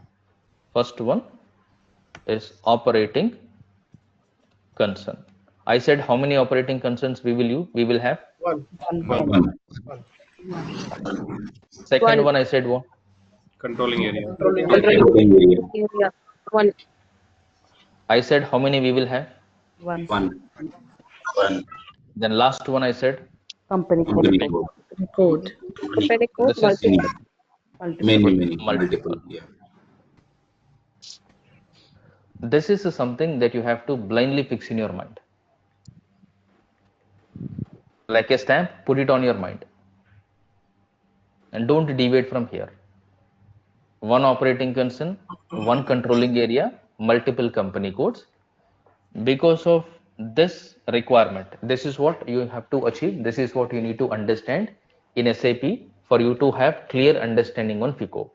First one is operating concern. I said how many operating concerns we will have. One. 1. 1. One. One. Second 1. one I said what? Controlling area. Controlling area. Controlling Controlling area. area. 1. I said how many we will have. 1. 1. 1. Then last one I said Company code. Company code. Code. Company code this is Many. multiple. Multiple. Many. multiple. Multiple. Yeah. This is something that you have to blindly fix in your mind. Like a stamp, put it on your mind. And don't deviate from here. One operating concern, one controlling area, multiple company codes. Because of this requirement, this is what you have to achieve. This is what you need to understand in SAP for you to have clear understanding on FICO.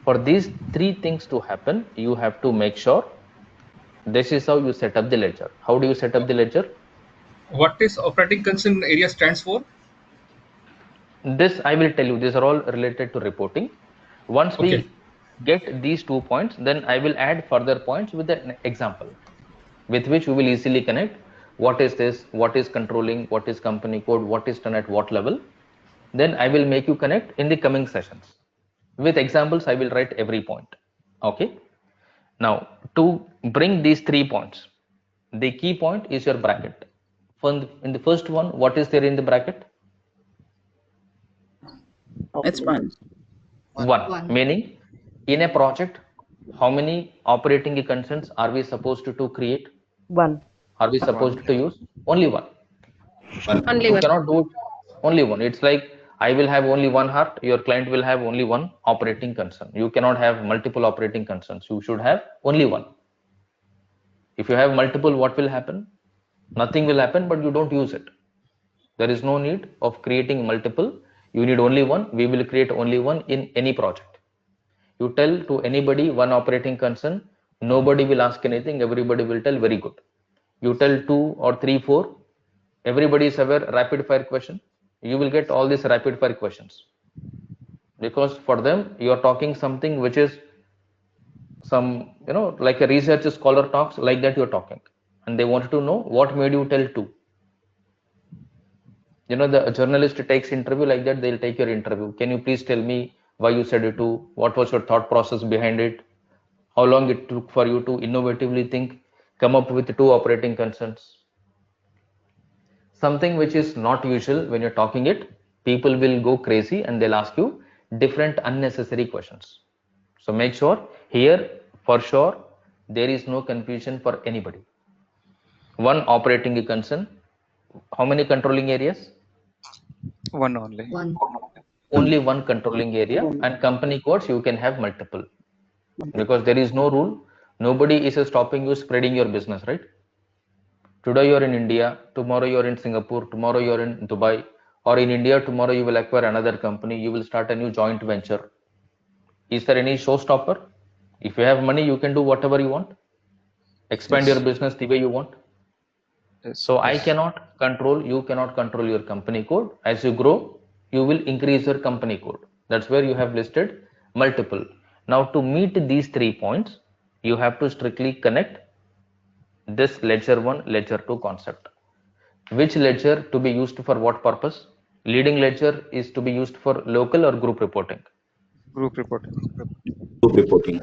For these 3 things to happen, you have to make sure this is how you set up the ledger. How do you set up the ledger? What is operating concern area stands for? This I will tell you. These are all related to reporting. Once Okay. we get these 2 points, then I will add further points with an example, with which we will easily connect what is this, what is controlling, what is company code, what is done at what level. Then I will make you connect in the coming sessions. With examples, I will write every point. Okay. Now, to bring these 3 points, the key point is your bracket. In the first one, what is there in the bracket? It's 1. 1. One. Meaning, in a project, how many operating concerns are we supposed to create? 1. Are we supposed to use? Only one. 1. Only You 1. cannot do it only one. It's like I will have only one heart, your client will have only one operating concern. You cannot have multiple operating concerns. You should have only one. If you have multiple, what will happen? Nothing will happen, but you don't use it. There is no need of creating multiple. You need only one. We will create only one in any project. You tell to anybody one operating concern, nobody will ask anything. Everybody will tell very good. You tell 2 or 3, 4, everybody is aware. Rapid fire question. you will get all these rapid fire questions, because for them you are talking something which is some, like a research scholar talks, like that you're talking, and they wanted to know what made you tell two. The journalist takes interview like that, they'll take your interview. Can you please tell me why you said it two? What was your thought process behind it? How long it took for you to innovatively think, come up with two operating concerns? Something which is not usual when you're talking it, people will go crazy and they'll ask you different unnecessary questions. So make sure here, for sure, there is no confusion for anybody. One operating concern. How many controlling areas? One only. One. Only one controlling area, and company codes you can have multiple, because there is no rule. Nobody is stopping you spreading your business, right? Today you're in India, tomorrow you're in Singapore, tomorrow you're in Dubai, or in India, tomorrow you will acquire another company, you will start a new joint venture. Is there any showstopper? If you have money, you can do whatever you want, expand Yes. your business the way you want. Yes. So I Yes. cannot control, you cannot control your company code. As you grow, you will increase your company code. That's where you have listed multiple. Now to meet these 3 points, you have to strictly connect this ledger 1, ledger 2 concept. Which ledger to be used for what purpose? Leading ledger is to be used for local or group reporting, Group reporting. Group reporting.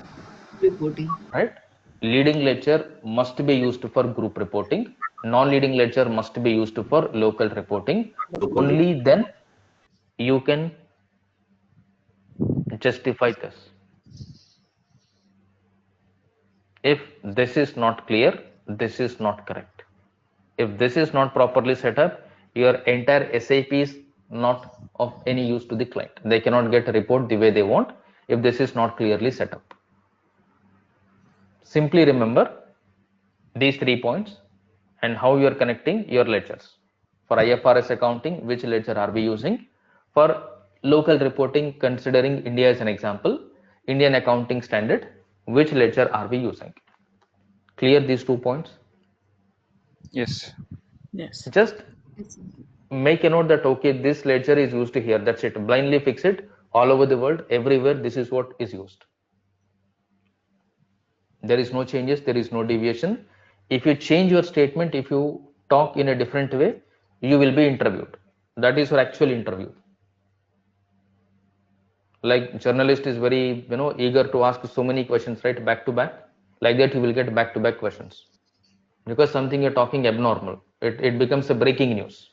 Reporting. right? Leading ledger must be used for group reporting. Non-leading ledger must be used for local reporting. Only then you can justify this. If this is not clear, this is not correct. If this is not properly set up, your entire SAP is not of any use to the client. They cannot get a report the way they want if this is not clearly set up. Simply remember these 3 points and how you are connecting your ledgers. For IFRS accounting, which ledger are we using? For local reporting, considering India as an example, Indian accounting standard, which ledger are we using? Clear these 2 points? Yes. Yes. Just Yes, sir. make a note that, okay, this ledger is used here. That's it. Blindly fix it all over the world, everywhere. This is what is used. There is no changes. There is no deviation. If you change your statement, if you talk in a different way, you will be interviewed. That is your actual interview. Like journalist is very, eager to ask so many questions, right? Back to back. Like that, you will get back to back questions, because something you're talking abnormal. It becomes a breaking news.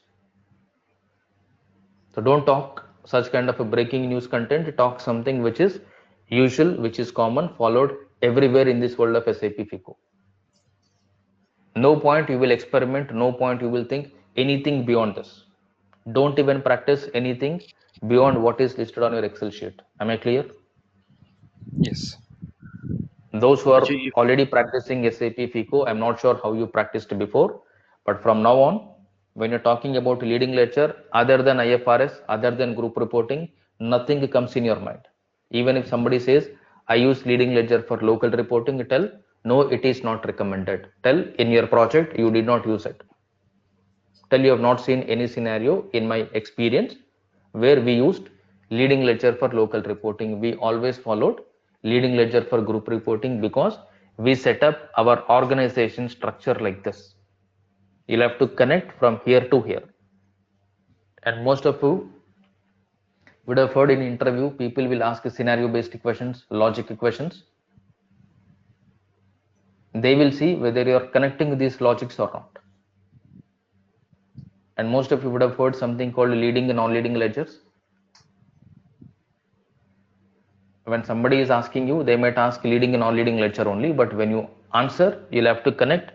So don't talk such kind of a breaking news content. Talk something which is usual, which is common, followed everywhere in this world of SAP FICO. No point you will experiment, no point you will think anything beyond this. Don't even practice anything beyond what is listed on your Excel sheet. Am I clear? Yes. Those who are Ajay, if already practicing SAP FICO, I'm not sure how you practiced before, but from now on, when you're talking about leading ledger, other than IFRS, other than group reporting, nothing comes in your mind. Even if somebody says, I use leading ledger for local reporting, tell, no, it is not recommended. Tell, in your project, you did not use it. Tell, you have not seen any scenario in my experience where we used leading ledger for local reporting. We always followed leading ledger for group reporting because we set up our organization structure like this. You'll have to connect from here to here. And most of you would have heard in interview, people will ask scenario based questions, logic questions. They will see whether you're connecting these logics or not. And most of you would have heard something called leading and non-leading ledgers. When somebody is asking you, they might ask leading and non-leading ledger only, but when you answer, you'll have to connect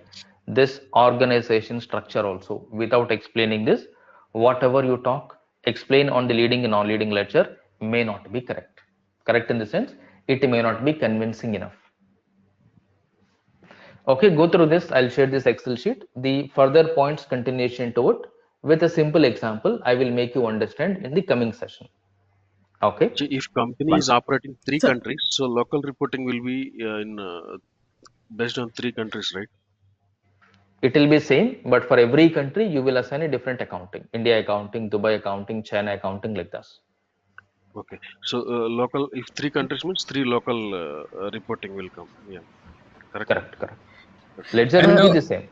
this organization structure also. Without explaining this, whatever you talk, explain on the leading and non-leading ledger may not be correct. Correct in the sense, it may not be convincing enough. Okay, go through this. I'll share this Excel sheet. The further points continuation to it with a simple example, I will make you understand in the coming session. Okay. if company is operating three So, countries, so local reporting will be in based on 3 countries, right? It will be same, but for every country, you will assign a different accounting. India accounting, Dubai accounting, China accounting, like this. Okay. So local, if three countries means three local reporting will come. Yeah. Correct. Correct. Ledger And will be the the same.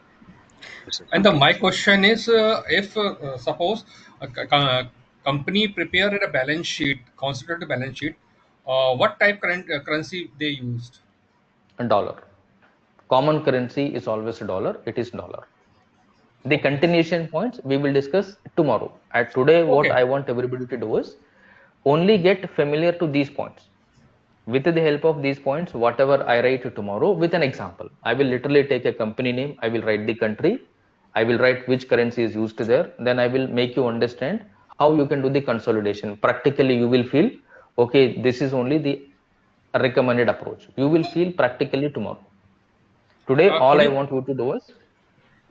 Yes, sir. and the my question is, if suppose company prepared a balance sheet, consolidated balance sheet, what type currency they used? $1. Common currency is always $1. It is $. The Okay. continuation points we will discuss tomorrow. At today, what Okay. I want everybody to do is only get familiar to these points. With the help of these points, whatever I write tomorrow with an example, I will literally take a company name, I will write the country, I will write which currency is used there, then I will make you understand how you can do the consolidation. Practically, you will feel, okay, this is only the recommended approach. You will feel practically tomorrow. Today, all Could I you want you to do is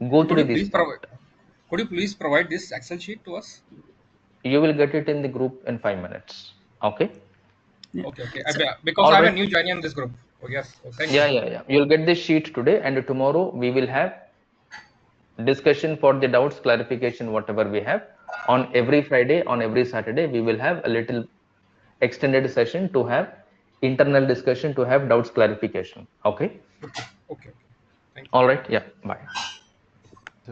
go could through you this please point. provide could you please provide this Excel sheet to us? You will get it in the group in 5 minutes. Okay. Yeah. Okay. So, Because All I'm a right. new joiner in this group. Oh yes. Oh, thank you. Yeah. You'll get this sheet today, and tomorrow we will have discussion for the doubts, clarification, whatever we have. On every Friday, on every Saturday, we will have a little extended session to have internal discussion, to have doubts clarification. Okay. Okay. Thank you. All right. Yeah. Bye.